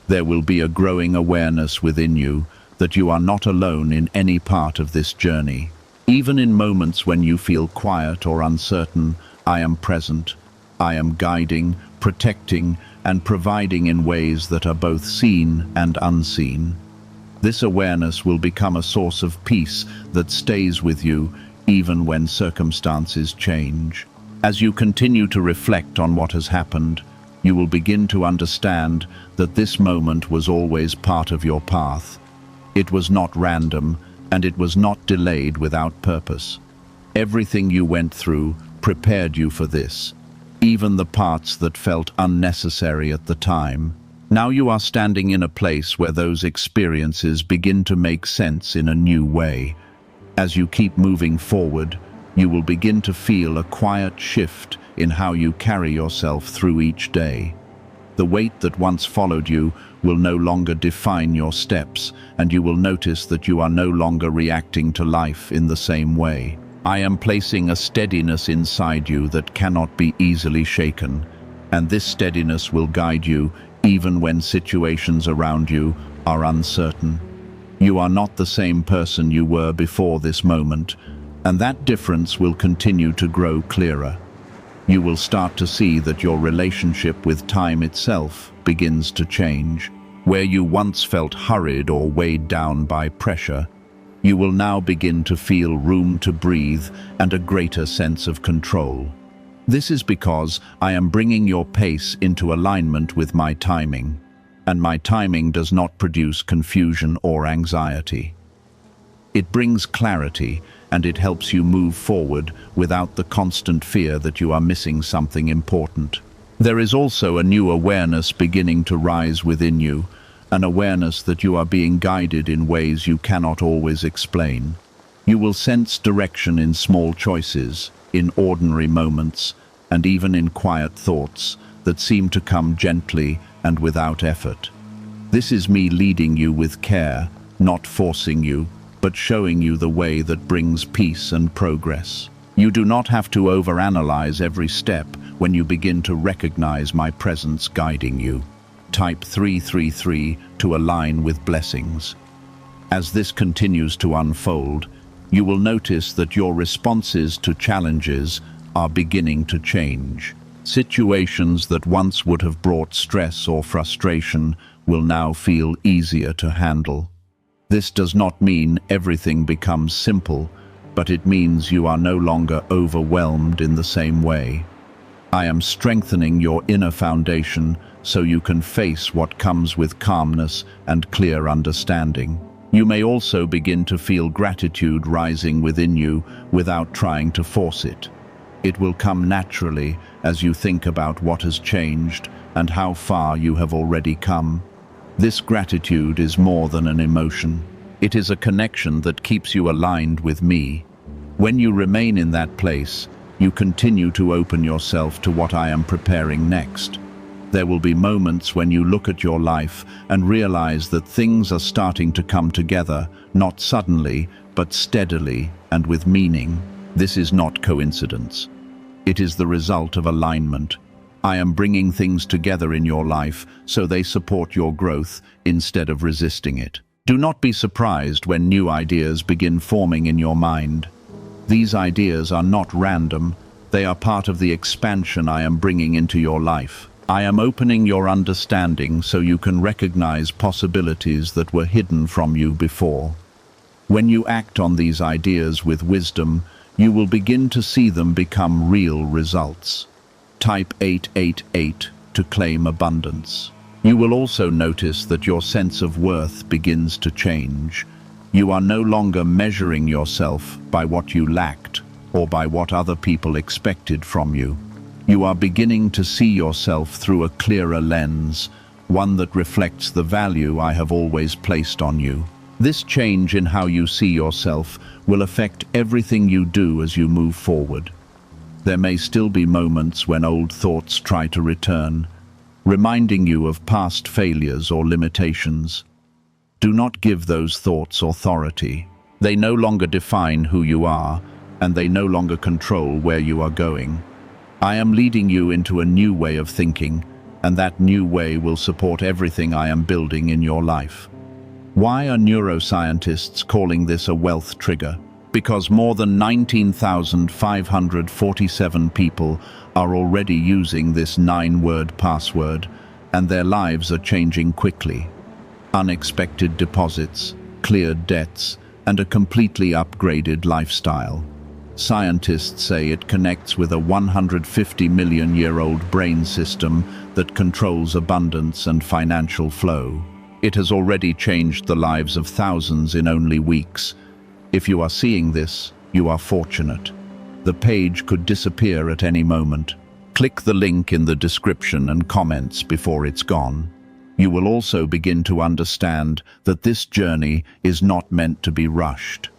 There will be a growing awareness within you that you are not alone in any part of this journey. Even in moments when you feel quiet or uncertain, I am present. I am guiding, protecting, and providing in ways that are both seen and unseen. This awareness will become a source of peace that stays with you even when circumstances change. As you continue to reflect on what has happened, you will begin to understand that this moment was always part of your path. It was not random, and it was not delayed without purpose. Everything you went through prepared you for this, even the parts that felt unnecessary at the time. Now you are standing in a place where those experiences begin to make sense in a new way. As you keep moving forward, you will begin to feel a quiet shift in how you carry yourself through each day. The weight that once followed you will no longer define your steps, and you will notice that you are no longer reacting to life in the same way. I am placing a steadiness inside you that cannot be easily shaken, and this steadiness will guide you even when situations around you are uncertain. You are not the same person you were before this moment, and that difference will continue to grow clearer. You will start to see that your relationship with time itself begins to change. Where you once felt hurried or weighed down by pressure, you will now begin to feel room to breathe and a greater sense of control. This is because I am bringing your pace into alignment with my timing, and my timing does not produce confusion or anxiety. It brings clarity, and it helps you move forward without the constant fear that you are missing something important. There is also a new awareness beginning to rise within you, an awareness that you are being guided in ways you cannot always explain. You will sense direction in small choices, in ordinary moments, and even in quiet thoughts that seem to come gently and without effort. This is me leading you with care, not forcing you, but showing you the way that brings peace and progress. You do not have to overanalyze every step when you begin to recognize my presence guiding you. Type 333 to align with blessings. As this continues to unfold, you will notice that your responses to challenges are beginning to change. Situations that once would have brought stress or frustration will now feel easier to handle. This does not mean everything becomes simple, but it means you are no longer overwhelmed in the same way. I am strengthening your inner foundation so you can face what comes with calmness and clear understanding. You may also begin to feel gratitude rising within you without trying to force it. It will come naturally as you think about what has changed and how far you have already come. This gratitude is more than an emotion. It is a connection that keeps you aligned with me. When you remain in that place, you continue to open yourself to what I am preparing next. There will be moments when you look at your life and realize that things are starting to come together, not suddenly, but steadily and with meaning. This is not coincidence. It is the result of alignment. I am bringing things together in your life so they support your growth instead of resisting it. Do not be surprised when new ideas begin forming in your mind. These ideas are not random. They are part of the expansion I am bringing into your life. I am opening your understanding so you can recognize possibilities that were hidden from you before. When you act on these ideas with wisdom, you will begin to see them become real results. Type 888 to claim abundance. You will also notice that your sense of worth begins to change. You are no longer measuring yourself by what you lacked or by what other people expected from you. You are beginning to see yourself through a clearer lens, one that reflects the value I have always placed on you. This change in how you see yourself will affect everything you do as you move forward. There may still be moments when old thoughts try to return, reminding you of past failures or limitations. Do not give those thoughts authority. They no longer define who you are, and they no longer control where you are going. I am leading you into a new way of thinking, and that new way will support everything I am building in your life. Why are neuroscientists calling this a wealth trigger? Because more than 19,547 people are already using this 9-word password, and their lives are changing quickly. Unexpected deposits, cleared debts, and a completely upgraded lifestyle. Scientists say it connects with a 150-million-year-old brain system that controls abundance and financial flow. It has already changed the lives of thousands in only weeks. If you are seeing this, you are fortunate. The page could disappear at any moment. Click the link in the description and comments before it's gone. You will also begin to understand that this journey is not meant to be rushed.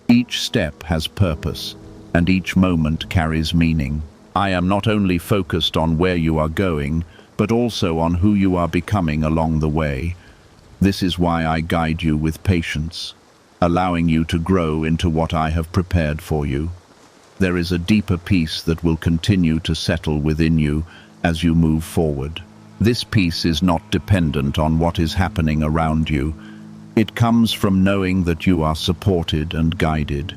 Each step has purpose, and each moment carries meaning. I am not only focused on where you are going, but also on who you are becoming along the way. This is why I guide you with patience, allowing you to grow into what I have prepared for you. There is a deeper peace that will continue to settle within you as you move forward. This peace is not dependent on what is happening around you. It comes from knowing that you are supported and guided.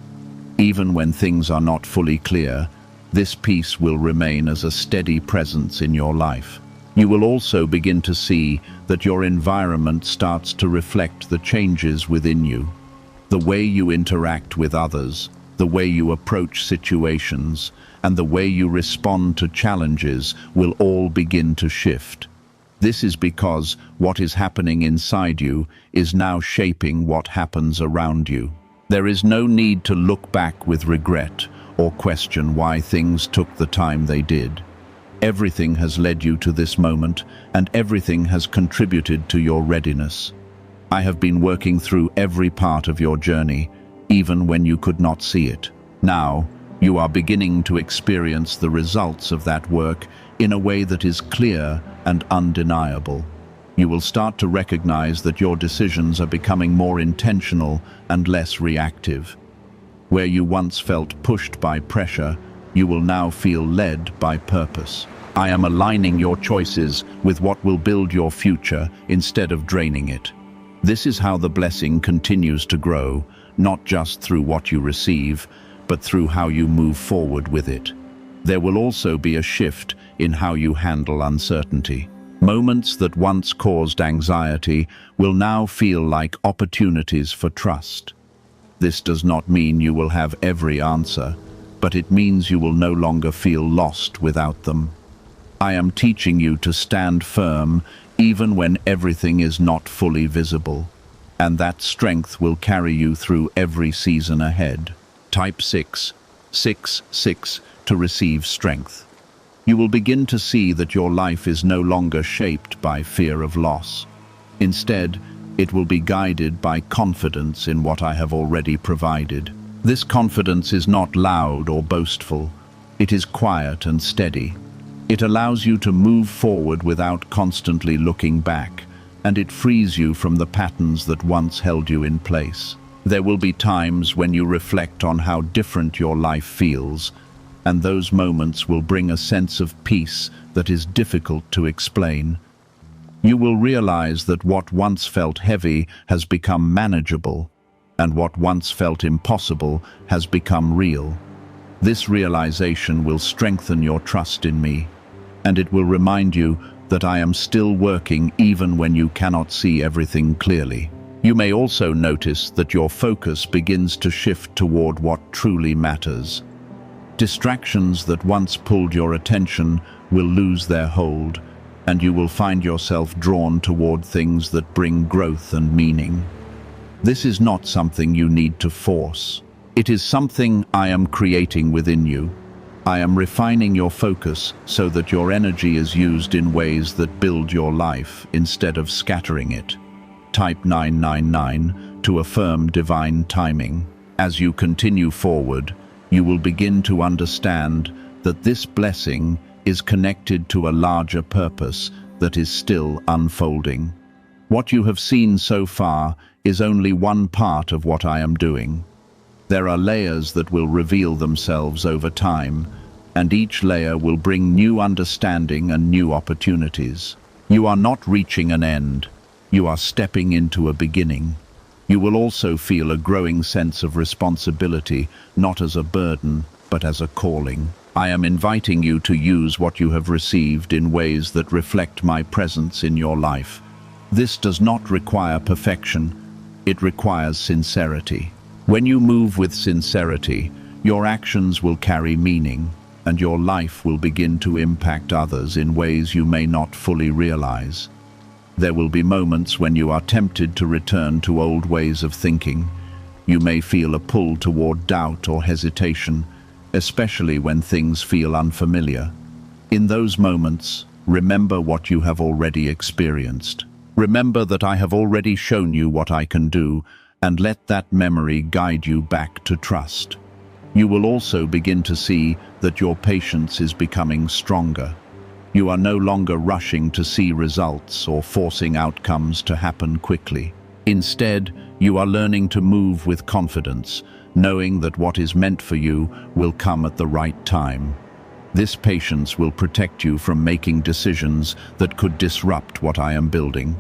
Even when things are not fully clear, this peace will remain as a steady presence in your life. You will also begin to see that your environment starts to reflect the changes within you. The way you interact with others, the way you approach situations, and the way you respond to challenges will all begin to shift. This is because what is happening inside you is now shaping what happens around you. There is no need to look back with regret or question why things took the time they did. Everything has led you to this moment, and everything has contributed to your readiness. I have been working through every part of your journey, even when you could not see it. Now, you are beginning to experience the results of that work in a way that is clear and undeniable. You will start to recognize that your decisions are becoming more intentional and less reactive. Where you once felt pushed by pressure, you will now feel led by purpose. I am aligning your choices with what will build your future instead of draining it. This is how the blessing continues to grow, not just through what you receive, but through how you move forward with it. There will also be a shift in how you handle uncertainty. Moments that once caused anxiety will now feel like opportunities for trust. This does not mean you will have every answer, but it means you will no longer feel lost without them. I am teaching you to stand firm even when everything is not fully visible, and that strength will carry you through every season ahead. Type 666 to receive strength. You will begin to see that your life is no longer shaped by fear of loss. Instead, it will be guided by confidence in what I have already provided. This confidence is not loud or boastful. It is quiet and steady. It allows you to move forward without constantly looking back, and it frees you from the patterns that once held you in place. There will be times when you reflect on how different your life feels, and those moments will bring a sense of peace that is difficult to explain. You will realize that what once felt heavy has become manageable, and what once felt impossible has become real. This realization will strengthen your trust in me, and it will remind you that I am still working even when you cannot see everything clearly. You may also notice that your focus begins to shift toward what truly matters. Distractions that once pulled your attention will lose their hold, and you will find yourself drawn toward things that bring growth and meaning. This is not something you need to force. It is something I am creating within you. I am refining your focus so that your energy is used in ways that build your life instead of scattering it. Type 999 to affirm divine timing. As you continue forward, you will begin to understand that this blessing is connected to a larger purpose that is still unfolding. What you have seen so far is only one part of what I am doing. There are layers that will reveal themselves over time, and each layer will bring new understanding and new opportunities. You are not reaching an end. You are stepping into a beginning. You will also feel a growing sense of responsibility, not as a burden, but as a calling. I am inviting you to use what you have received in ways that reflect my presence in your life. This does not require perfection. It requires sincerity. When you move with sincerity, your actions will carry meaning, and your life will begin to impact others in ways you may not fully realize. There will be moments when you are tempted to return to old ways of thinking. You may feel a pull toward doubt or hesitation, especially when things feel unfamiliar. In those moments, remember what you have already experienced. Remember that I have already shown you what I can do, and let that memory guide you back to trust. You will also begin to see that your patience is becoming stronger. You are no longer rushing to see results or forcing outcomes to happen quickly. Instead, you are learning to move with confidence, knowing that what is meant for you will come at the right time. This patience will protect you from making decisions that could disrupt what I am building.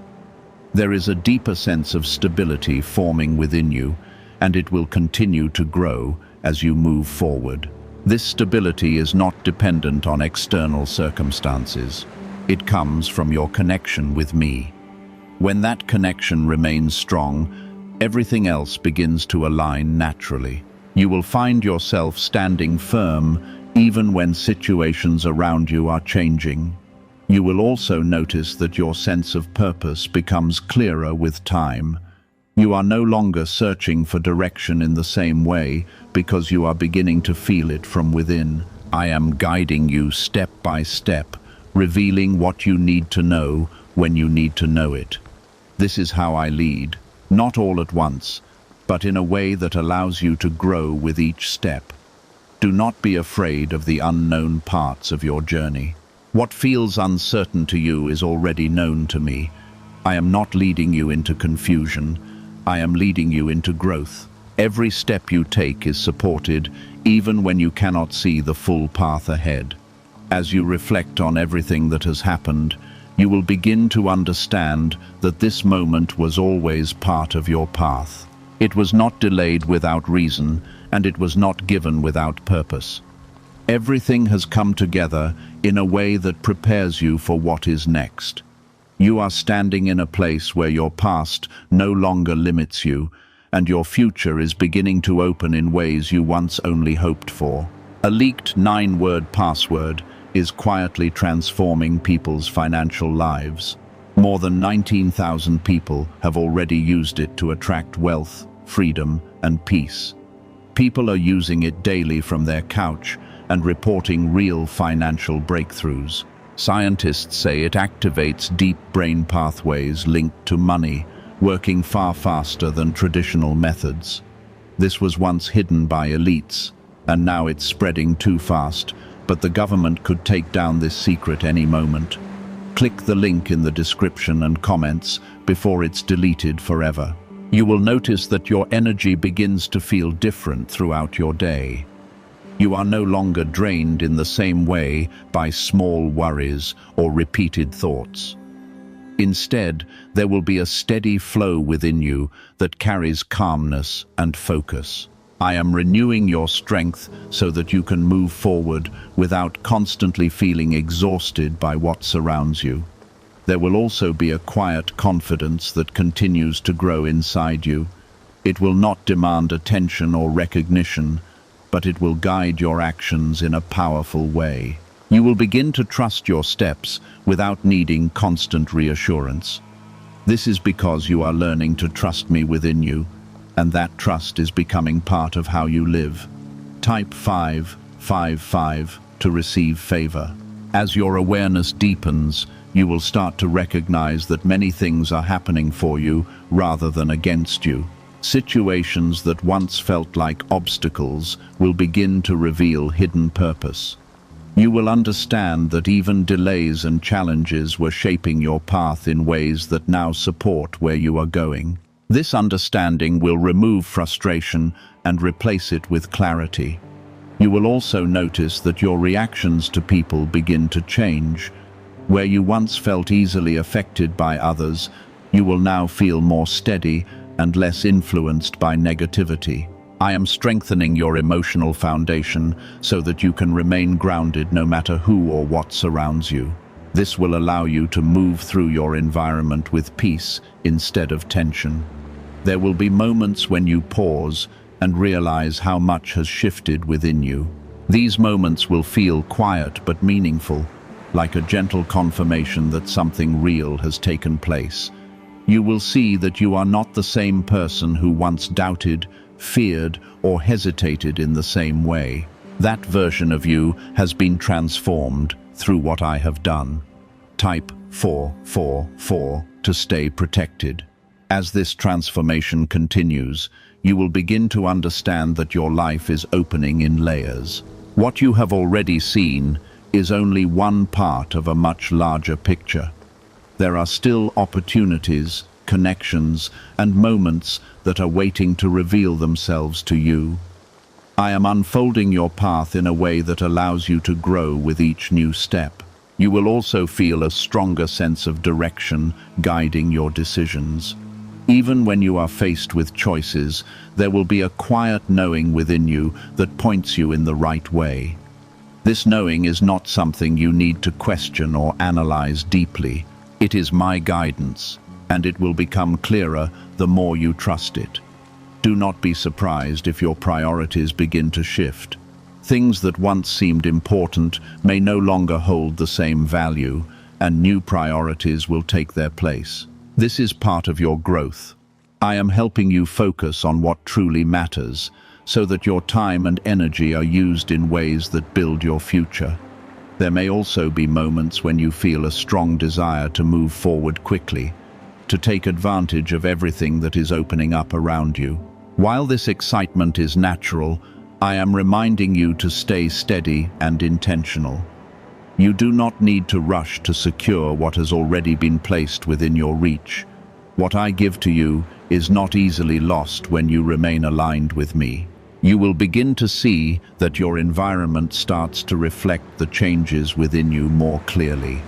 There is a deeper sense of stability forming within you, and it will continue to grow as you move forward. This stability is not dependent on external circumstances. It comes from your connection with me. When that connection remains strong, everything else begins to align naturally. You will find yourself standing firm even when situations around you are changing. You will also notice that your sense of purpose becomes clearer with time. You are no longer searching for direction in the same way because you are beginning to feel it from within. I am guiding you step by step, revealing what you need to know when you need to know it. This is how I lead, not all at once, but in a way that allows you to grow with each step. Do not be afraid of the unknown parts of your journey. What feels uncertain to you is already known to me. I am not leading you into confusion. I am leading you into growth. Every step you take is supported, even when you cannot see the full path ahead. As you reflect on everything that has happened, you will begin to understand that this moment was always part of your path. It was not delayed without reason, and it was not given without purpose. Everything has come together in a way that prepares you for what is next. You are standing in a place where your past no longer limits you, and your future is beginning to open in ways you once only hoped for. A leaked 9-word password is quietly transforming people's financial lives. More than 19,000 people have already used it to attract wealth, freedom, and peace. People are using it daily from their couch and reporting real financial breakthroughs. Scientists say it activates deep brain pathways linked to money, working far faster than traditional methods. This was once hidden by elites, and now it's spreading too fast, but the government could take down this secret any moment. Click the link in the description and comments before it's deleted forever. You will notice that your energy begins to feel different throughout your day. You are no longer drained in the same way by small worries or repeated thoughts. Instead, there will be a steady flow within you that carries calmness and focus. I am renewing your strength so that you can move forward without constantly feeling exhausted by what surrounds you. There will also be a quiet confidence that continues to grow inside you. It will not demand attention or recognition, but it will guide your actions in a powerful way. You will begin to trust your steps without needing constant reassurance. This is because you are learning to trust me within you, and that trust is becoming part of how you live. Type 555 to receive favor. As your awareness deepens, you will start to recognize that many things are happening for you rather than against you. Situations that once felt like obstacles will begin to reveal hidden purpose. You will understand that even delays and challenges were shaping your path in ways that now support where you are going. This understanding will remove frustration and replace it with clarity. You will also notice that your reactions to people begin to change. Where you once felt easily affected by others, you will now feel more steady and less influenced by negativity. I am strengthening your emotional foundation so that you can remain grounded no matter who or what surrounds you. This will allow you to move through your environment with peace instead of tension. There will be moments when you pause, and realize how much has shifted within you. These moments will feel quiet but meaningful, like a gentle confirmation that something real has taken place. You will see that you are not the same person who once doubted, feared, or hesitated in the same way. That version of you has been transformed through what I have done. Type 444 to stay protected. As this transformation continues, you will begin to understand that your life is opening in layers. What you have already seen is only one part of a much larger picture. There are still opportunities, connections, and moments that are waiting to reveal themselves to you. I am unfolding your path in a way that allows you to grow with each new step. You will also feel a stronger sense of direction guiding your decisions. Even when you are faced with choices, there will be a quiet knowing within you that points you in the right way. This knowing is not something you need to question or analyze deeply. It is my guidance, and it will become clearer the more you trust it. Do not be surprised if your priorities begin to shift. Things that once seemed important may no longer hold the same value, and new priorities will take their place. This is part of your growth. I am helping you focus on what truly matters, so that your time and energy are used in ways that build your future. There may also be moments when you feel a strong desire to move forward quickly, to take advantage of everything that is opening up around you. While this excitement is natural, I am reminding you to stay steady and intentional. You do not need to rush to secure what has already been placed within your reach. What I give to you is not easily lost when you remain aligned with me. You will begin to see that your environment starts to reflect the changes within you more clearly.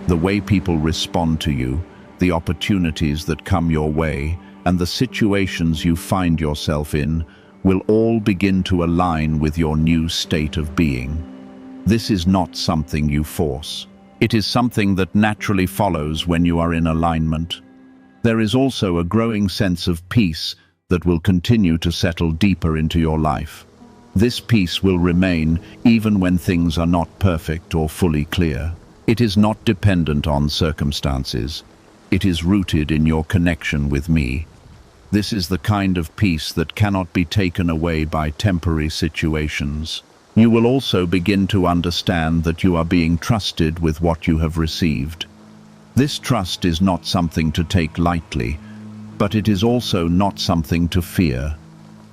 The way people respond to you, the opportunities that come your way, and the situations you find yourself in will all begin to align with your new state of being. This is not something you force. It is something that naturally follows when you are in alignment. There is also a growing sense of peace that will continue to settle deeper into your life. This peace will remain even when things are not perfect or fully clear. It is not dependent on circumstances. It is rooted in your connection with me. This is the kind of peace that cannot be taken away by temporary situations. You will also begin to understand that you are being trusted with what you have received. This trust is not something to take lightly, but it is also not something to fear.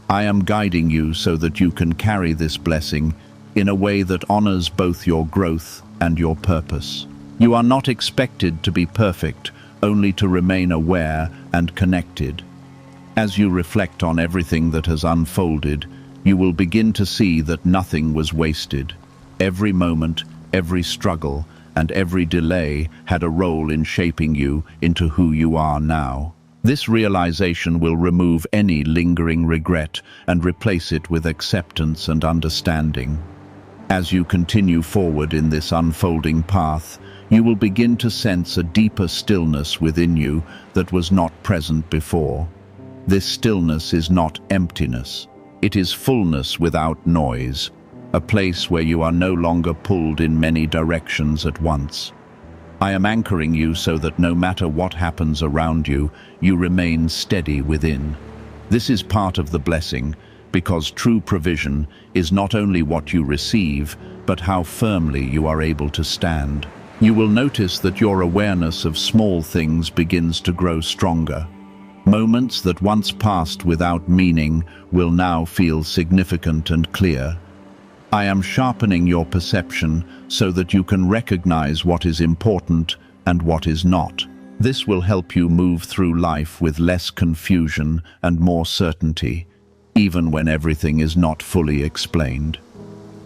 I am guiding you so that you can carry this blessing in a way that honors both your growth and your purpose. You are not expected to be perfect, only to remain aware and connected. As you reflect on everything that has unfolded, you will begin to see that nothing was wasted. Every moment, every struggle, and every delay had a role in shaping you into who you are now. This realization will remove any lingering regret and replace it with acceptance and understanding. As you continue forward in this unfolding path, you will begin to sense a deeper stillness within you that was not present before. This stillness is not emptiness. It is fullness without noise, a place where you are no longer pulled in many directions at once. I am anchoring you so that no matter what happens around you, you remain steady within. This is part of the blessing, because true provision is not only what you receive, but how firmly you are able to stand. You will notice that your awareness of small things begins to grow stronger. Moments that once passed without meaning will now feel significant and clear. I am sharpening your perception so that you can recognize what is important and what is not. This will help you move through life with less confusion and more certainty, even when everything is not fully explained.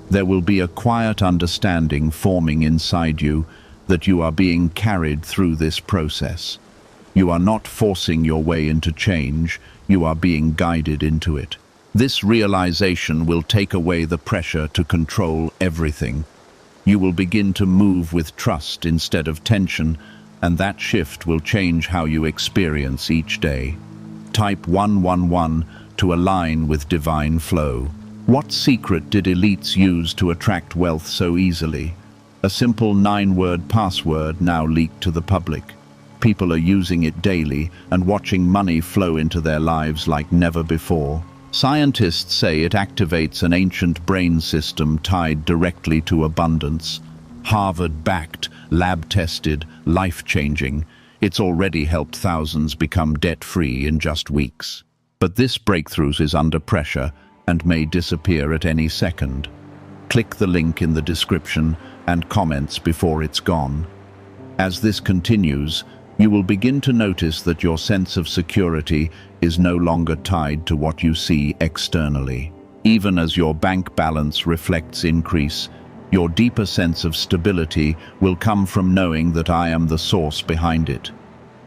There will be a quiet understanding forming inside you that you are being carried through this process. You are not forcing your way into change, you are being guided into it. This realization will take away the pressure to control everything. You will begin to move with trust instead of tension, and that shift will change how you experience each day. Type 111 to align with divine flow. What secret did elites use to attract wealth so easily? A simple 9-word password now leaked to the public. People are using it daily and watching money flow into their lives like never before. Scientists say it activates an ancient brain system tied directly to abundance. Harvard-backed, lab-tested, life-changing. It's already helped thousands become debt-free in just weeks. But this breakthrough is under pressure and may disappear at any second. Click the link in the description and comments before it's gone. As this continues, you will begin to notice that your sense of security is no longer tied to what you see externally. Even as your bank balance reflects increase, your deeper sense of stability will come from knowing that I am the source behind it.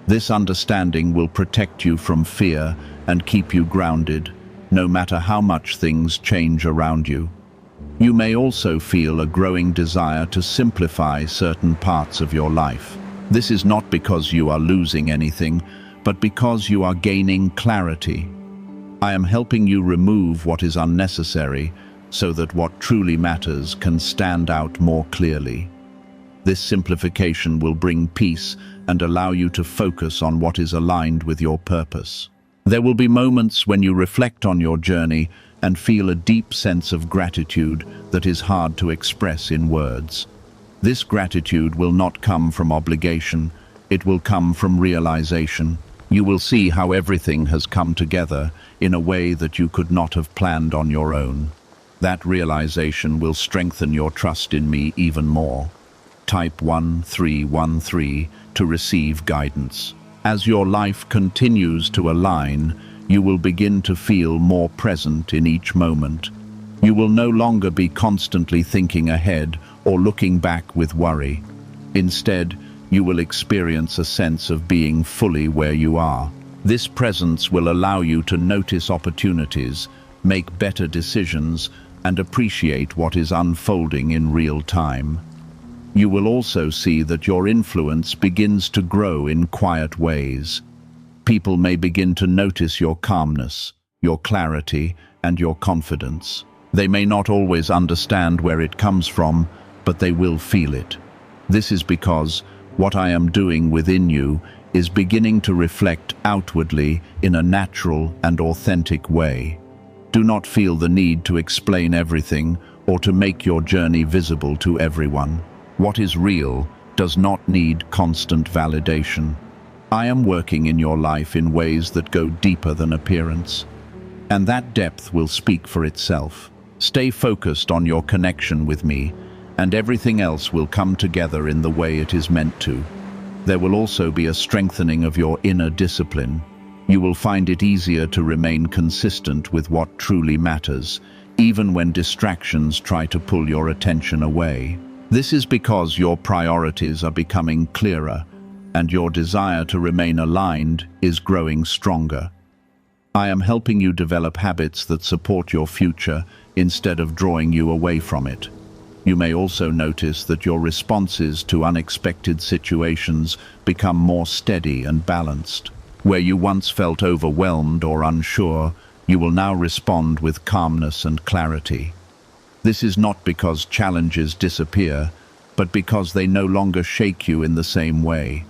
This understanding will protect you from fear and keep you grounded, no matter how much things change around you. You may also feel a growing desire to simplify certain parts of your life. This is not because you are losing anything, but because you are gaining clarity. I am helping you remove what is unnecessary so that what truly matters can stand out more clearly. This simplification will bring peace and allow you to focus on what is aligned with your purpose. There will be moments when you reflect on your journey and feel a deep sense of gratitude that is hard to express in words. This gratitude will not come from obligation, it will come from realization. You will see how everything has come together in a way that you could not have planned on your own. That realization will strengthen your trust in me even more. Type 1313 to receive guidance. As your life continues to align, you will begin to feel more present in each moment. You will no longer be constantly thinking ahead or looking back with worry. Instead, you will experience a sense of being fully where you are. This presence will allow you to notice opportunities, make better decisions, and appreciate what is unfolding in real time. You will also see that your influence begins to grow in quiet ways. People may begin to notice your calmness, your clarity, and your confidence. They may not always understand where it comes from, but they will feel it. This is because what I am doing within you is beginning to reflect outwardly in a natural and authentic way. Do not feel the need to explain everything or to make your journey visible to everyone. What is real does not need constant validation. I am working in your life in ways that go deeper than appearance, and that depth will speak for itself. Stay focused on your connection with me, and everything else will come together in the way it is meant to. There will also be a strengthening of your inner discipline. You will find it easier to remain consistent with what truly matters, even when distractions try to pull your attention away. This is because your priorities are becoming clearer, and your desire to remain aligned is growing stronger. I am helping you develop habits that support your future instead of drawing you away from it. You may also notice that your responses to unexpected situations become more steady and balanced. Where you once felt overwhelmed or unsure, you will now respond with calmness and clarity. This is not because challenges disappear, but because they no longer shake you in the same way.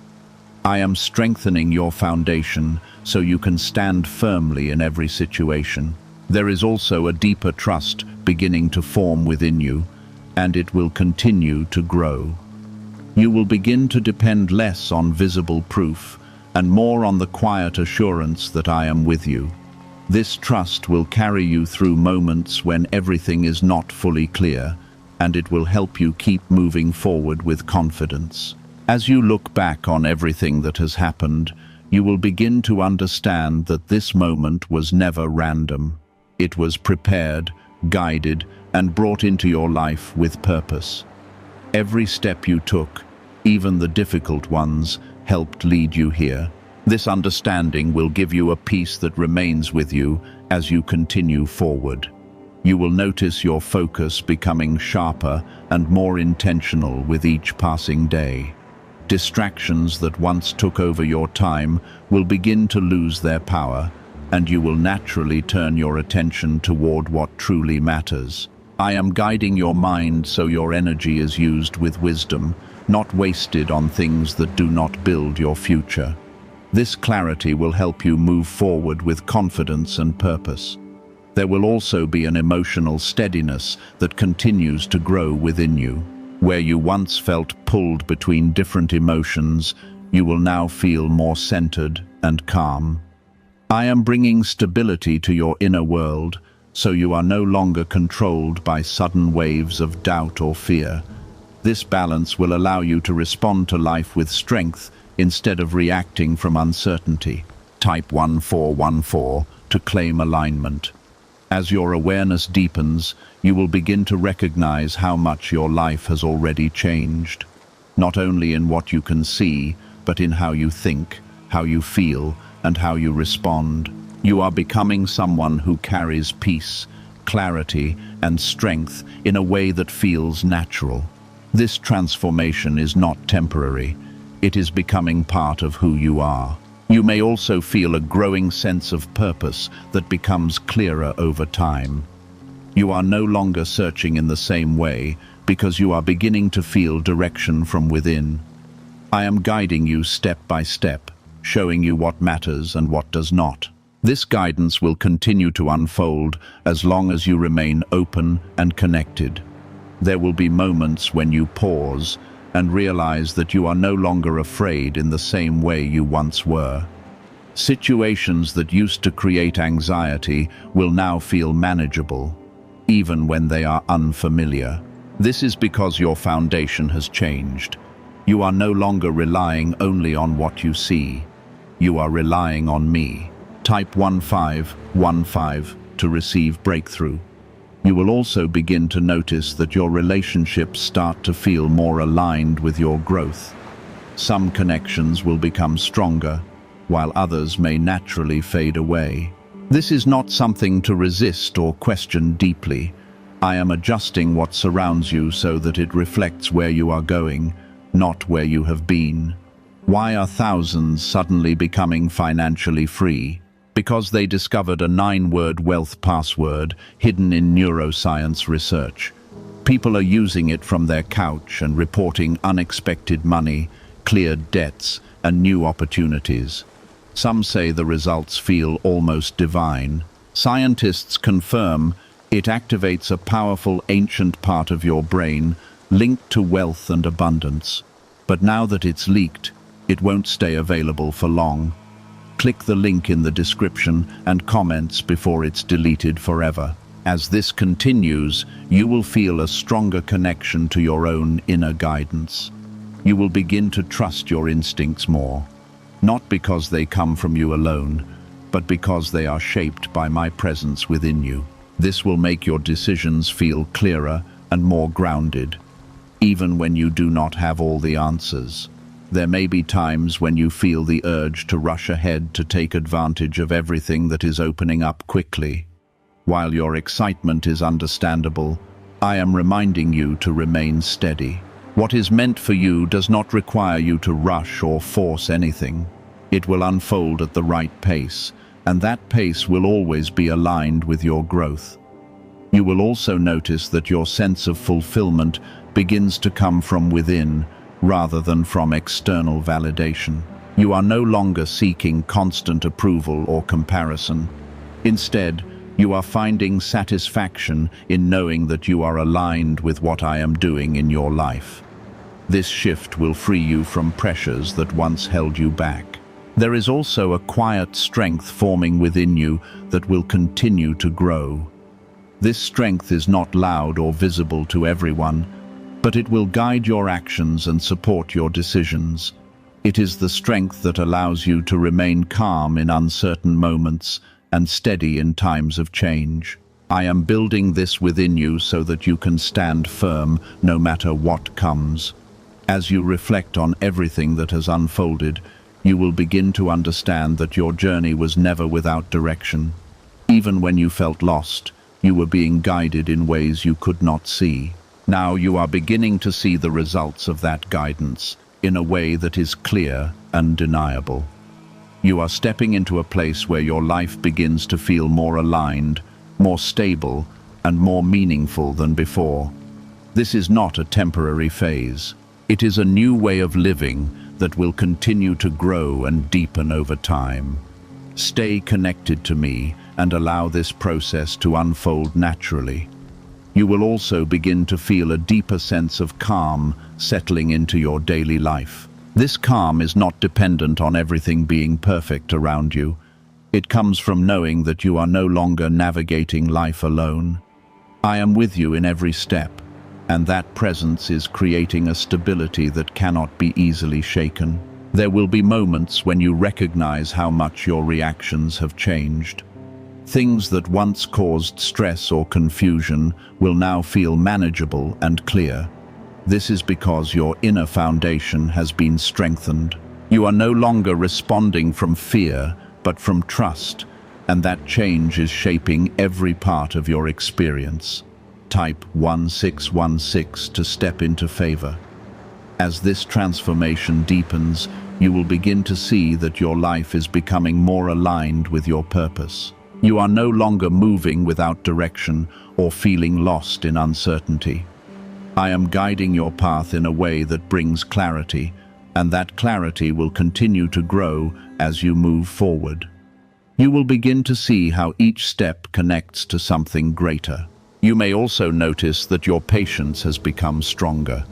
I am strengthening your foundation so you can stand firmly in every situation. There is also a deeper trust beginning to form within you, and it will continue to grow. You will begin to depend less on visible proof and more on the quiet assurance that I am with you. This trust will carry you through moments when everything is not fully clear, and it will help you keep moving forward with confidence. As you look back on everything that has happened, you will begin to understand that this moment was never random. It was prepared, guided, and brought into your life with purpose. Every step you took, even the difficult ones, helped lead you here. This understanding will give you a peace that remains with you as you continue forward. You will notice your focus becoming sharper and more intentional with each passing day. Distractions that once took over your time will begin to lose their power, and you will naturally turn your attention toward what truly matters. I am guiding your mind so your energy is used with wisdom, not wasted on things that do not build your future. This clarity will help you move forward with confidence and purpose. There will also be an emotional steadiness that continues to grow within you. Where you once felt pulled between different emotions, you will now feel more centered and calm. I am bringing stability to your inner world, so you are no longer controlled by sudden waves of doubt or fear. This balance will allow you to respond to life with strength instead of reacting from uncertainty. Type 1414 to claim alignment. As your awareness deepens, you will begin to recognize how much your life has already changed. Not only in what you can see, but in how you think, how you feel, and how you respond. You are becoming someone who carries peace, clarity, and strength in a way that feels natural. This transformation is not temporary. It is becoming part of who you are. You may also feel a growing sense of purpose that becomes clearer over time. You are no longer searching in the same way because you are beginning to feel direction from within. I am guiding you step by step, showing you what matters and what does not. This guidance will continue to unfold as long as you remain open and connected. There will be moments when you pause and realize that you are no longer afraid in the same way you once were. Situations that used to create anxiety will now feel manageable, even when they are unfamiliar. This is because your foundation has changed. You are no longer relying only on what you see. You are relying on me. Type 1515 to receive breakthrough. You will also begin to notice that your relationships start to feel more aligned with your growth. Some connections will become stronger, while others may naturally fade away. This is not something to resist or question deeply. I am adjusting what surrounds you so that it reflects where you are going, not where you have been. Why are thousands suddenly becoming financially free? Because they discovered a 9-word wealth password hidden in neuroscience research. People are using it from their couch and reporting unexpected money, cleared debts, and new opportunities. Some say the results feel almost divine. Scientists confirm it activates a powerful ancient part of your brain linked to wealth and abundance. But now that it's leaked, it won't stay available for long. Click the link in the description and comments before it's deleted forever. As this continues, you will feel a stronger connection to your own inner guidance. You will begin to trust your instincts more, not because they come from you alone, but because they are shaped by my presence within you. This will make your decisions feel clearer and more grounded, even when you do not have all the answers. There may be times when you feel the urge to rush ahead to take advantage of everything that is opening up quickly. While your excitement is understandable, I am reminding you to remain steady. What is meant for you does not require you to rush or force anything. It will unfold at the right pace, and that pace will always be aligned with your growth. You will also notice that your sense of fulfillment begins to come from within, rather than from external validation. You are no longer seeking constant approval or comparison. Instead, you are finding satisfaction in knowing that you are aligned with what I am doing in your life. This shift will free you from pressures that once held you back. There is also a quiet strength forming within you that will continue to grow. This strength is not loud or visible to everyone, but it will guide your actions and support your decisions. It is the strength that allows you to remain calm in uncertain moments and steady in times of change. I am building this within you so that you can stand firm no matter what comes. As you reflect on everything that has unfolded, you will begin to understand that your journey was never without direction. Even when you felt lost, you were being guided in ways you could not see. Now you are beginning to see the results of that guidance in a way that is clear and undeniable. You are stepping into a place where your life begins to feel more aligned, more stable, and more meaningful than before. This is not a temporary phase. It is a new way of living that will continue to grow and deepen over time. Stay connected to me and allow this process to unfold naturally. You will also begin to feel a deeper sense of calm settling into your daily life. This calm is not dependent on everything being perfect around you. It comes from knowing that you are no longer navigating life alone. I am with you in every step, and that presence is creating a stability that cannot be easily shaken. There will be moments when you recognize how much your reactions have changed. Things that once caused stress or confusion will now feel manageable and clear. This is because your inner foundation has been strengthened. You are no longer responding from fear, but from trust, and that change is shaping every part of your experience. Type 1616 to step into favor. As this transformation deepens, you will begin to see that your life is becoming more aligned with your purpose. You are no longer moving without direction or feeling lost in uncertainty. I am guiding your path in a way that brings clarity, and that clarity will continue to grow as you move forward. You will begin to see how each step connects to something greater. You may also notice that your patience has become stronger.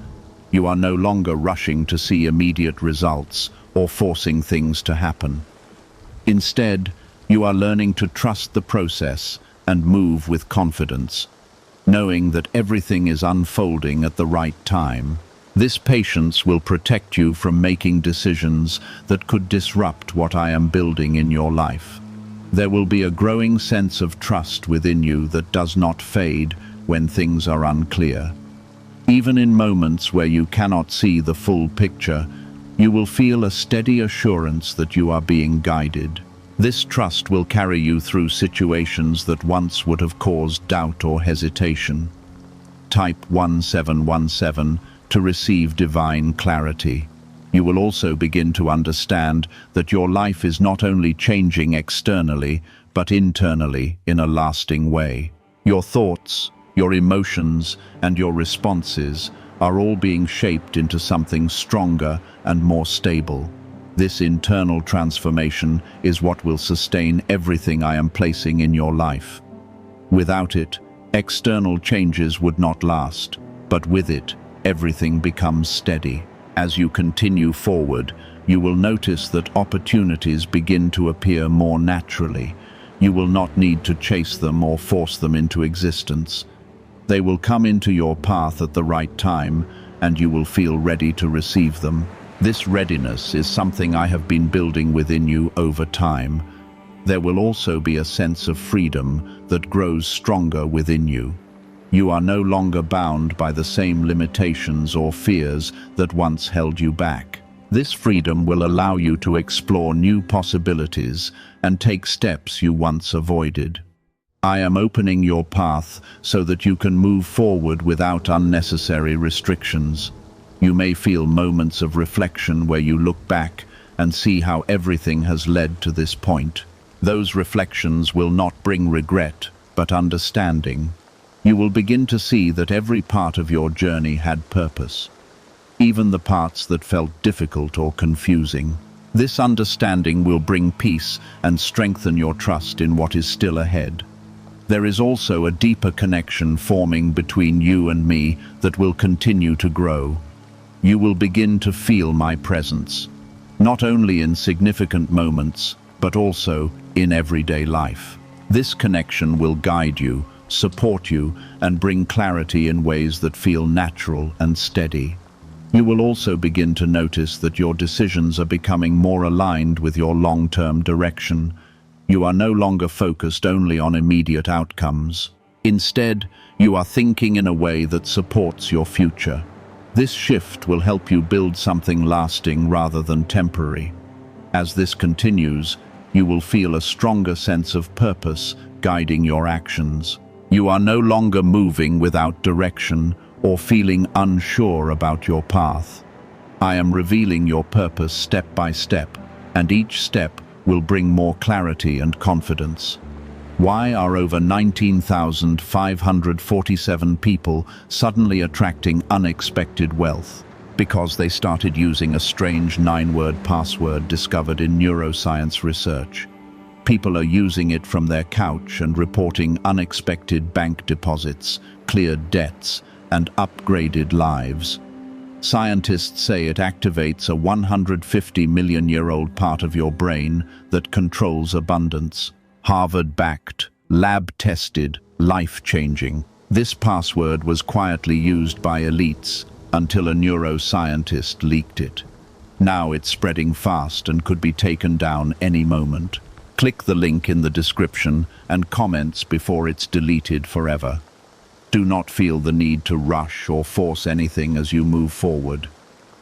You are no longer rushing to see immediate results or forcing things to happen. Instead, you are learning to trust the process and move with confidence, knowing that everything is unfolding at the right time. This patience will protect you from making decisions that could disrupt what I am building in your life. There will be a growing sense of trust within you that does not fade when things are unclear. Even in moments where you cannot see the full picture, you will feel a steady assurance that you are being guided. This trust will carry you through situations that once would have caused doubt or hesitation. Type 1717 to receive divine clarity. You will also begin to understand that your life is not only changing externally, but internally in a lasting way. Your thoughts, your emotions, and your responses are all being shaped into something stronger and more stable. This internal transformation is what will sustain everything I am placing in your life. Without it, external changes would not last, but with it, everything becomes steady. As you continue forward, you will notice that opportunities begin to appear more naturally. You will not need to chase them or force them into existence. They will come into your path at the right time, and you will feel ready to receive them. This readiness is something I have been building within you over time. There will also be a sense of freedom that grows stronger within you. You are no longer bound by the same limitations or fears that once held you back. This freedom will allow you to explore new possibilities and take steps you once avoided. I am opening your path so that you can move forward without unnecessary restrictions. You may feel moments of reflection where you look back and see how everything has led to this point. Those reflections will not bring regret, but understanding. You will begin to see that every part of your journey had purpose, even the parts that felt difficult or confusing. This understanding will bring peace and strengthen your trust in what is still ahead. There is also a deeper connection forming between you and me that will continue to grow. You will begin to feel my presence, not only in significant moments, but also in everyday life. This connection will guide you, support you, and bring clarity in ways that feel natural and steady. You will also begin to notice that your decisions are becoming more aligned with your long-term direction. You are no longer focused only on immediate outcomes. Instead, you are thinking in a way that supports your future. This shift will help you build something lasting rather than temporary. As this continues, you will feel a stronger sense of purpose guiding your actions. You are no longer moving without direction or feeling unsure about your path. I am revealing your purpose step by step, and each step will bring more clarity and confidence. Why are over 19,547 people suddenly attracting unexpected wealth? Because they started using a strange 9-word password discovered in neuroscience research. People are using it from their couch and reporting unexpected bank deposits, cleared debts, and upgraded lives. Scientists say it activates a 150-million-year-old part of your brain that controls abundance. Harvard-backed, lab-tested, life-changing. This password was quietly used by elites until a neuroscientist leaked it. Now it's spreading fast and could be taken down any moment. Click the link in the description and comments before it's deleted forever. Do not feel the need to rush or force anything as you move forward.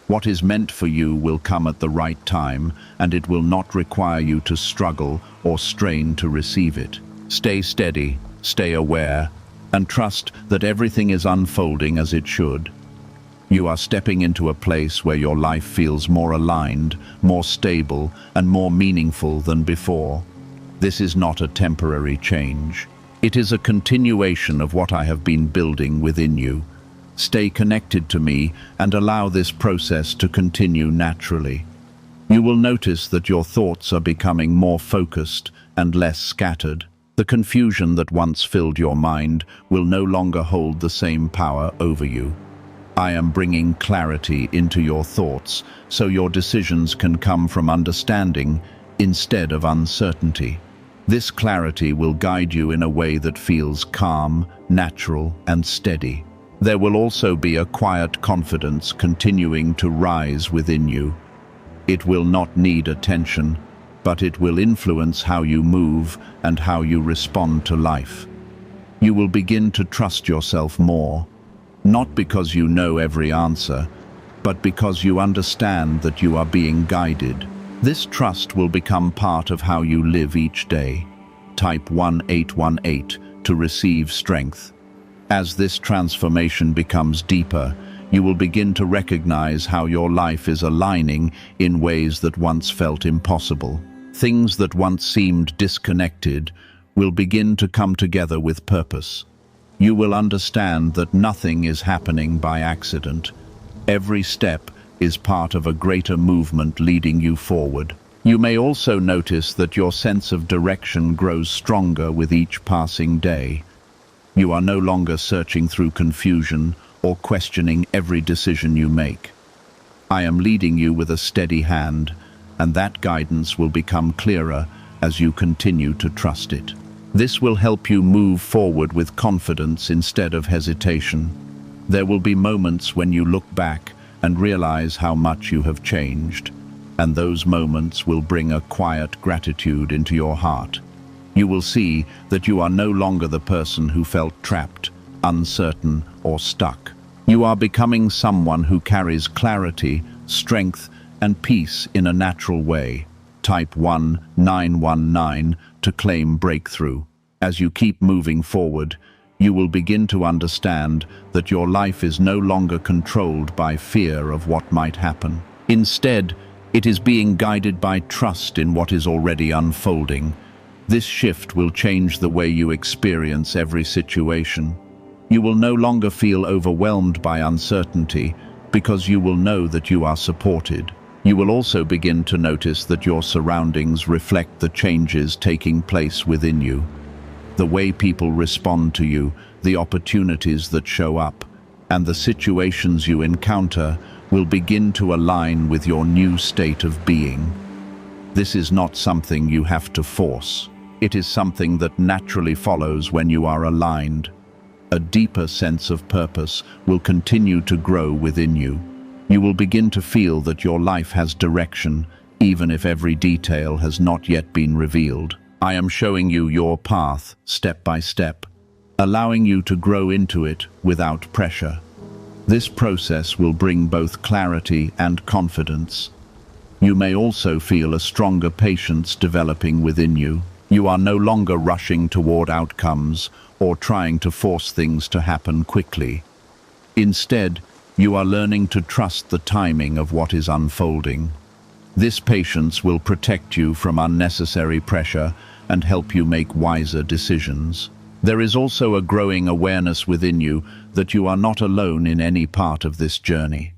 What is meant for you will come at the right time, and it will not require you to struggle or strain to receive it. Stay steady, stay aware, and trust that everything is unfolding as it should. You are stepping into a place where your life feels more aligned, more stable, and more meaningful than before. This is not a temporary change. It is a continuation of what I have been building within you. Stay connected to me and allow this process to continue naturally. You will notice that your thoughts are becoming more focused and less scattered. The confusion that once filled your mind will no longer hold the same power over you. I am bringing clarity into your thoughts so your decisions can come from understanding instead of uncertainty. This clarity will guide you in a way that feels calm, natural, and steady. There will also be a quiet confidence continuing to rise within you. It will not need attention, but it will influence how you move and how you respond to life. You will begin to trust yourself more. Not because you know every answer, but because you understand that you are being guided. This trust will become part of how you live each day. Type 1818 to receive strength. As this transformation becomes deeper, you will begin to recognize how your life is aligning in ways that once felt impossible. Things that once seemed disconnected will begin to come together with purpose. You will understand that nothing is happening by accident. Every step is part of a greater movement leading you forward. You may also notice that your sense of direction grows stronger with each passing day. You are no longer searching through confusion or questioning every decision you make. I am leading you with a steady hand, and that guidance will become clearer as you continue to trust it. This will help you move forward with confidence instead of hesitation. There will be moments when you look back and realize how much you have changed, and those moments will bring a quiet gratitude into your heart. You will see that you are no longer the person who felt trapped, uncertain, or stuck. You are becoming someone who carries clarity, strength, and peace in a natural way. Type 1919 to claim breakthrough. As you keep moving forward, you will begin to understand that your life is no longer controlled by fear of what might happen. Instead, it is being guided by trust in what is already unfolding. This shift will change the way you experience every situation. You will no longer feel overwhelmed by uncertainty because you will know that you are supported. You will also begin to notice that your surroundings reflect the changes taking place within you. The way people respond to you, the opportunities that show up, and the situations you encounter will begin to align with your new state of being. This is not something you have to force. It is something that naturally follows when you are aligned. A deeper sense of purpose will continue to grow within you. You will begin to feel that your life has direction, even if every detail has not yet been revealed. I am showing you your path, step by step, allowing you to grow into it without pressure. This process will bring both clarity and confidence. You may also feel a stronger patience developing within you. You are no longer rushing toward outcomes or trying to force things to happen quickly. Instead, you are learning to trust the timing of what is unfolding. This patience will protect you from unnecessary pressure and help you make wiser decisions. There is also a growing awareness within you that you are not alone in any part of this journey.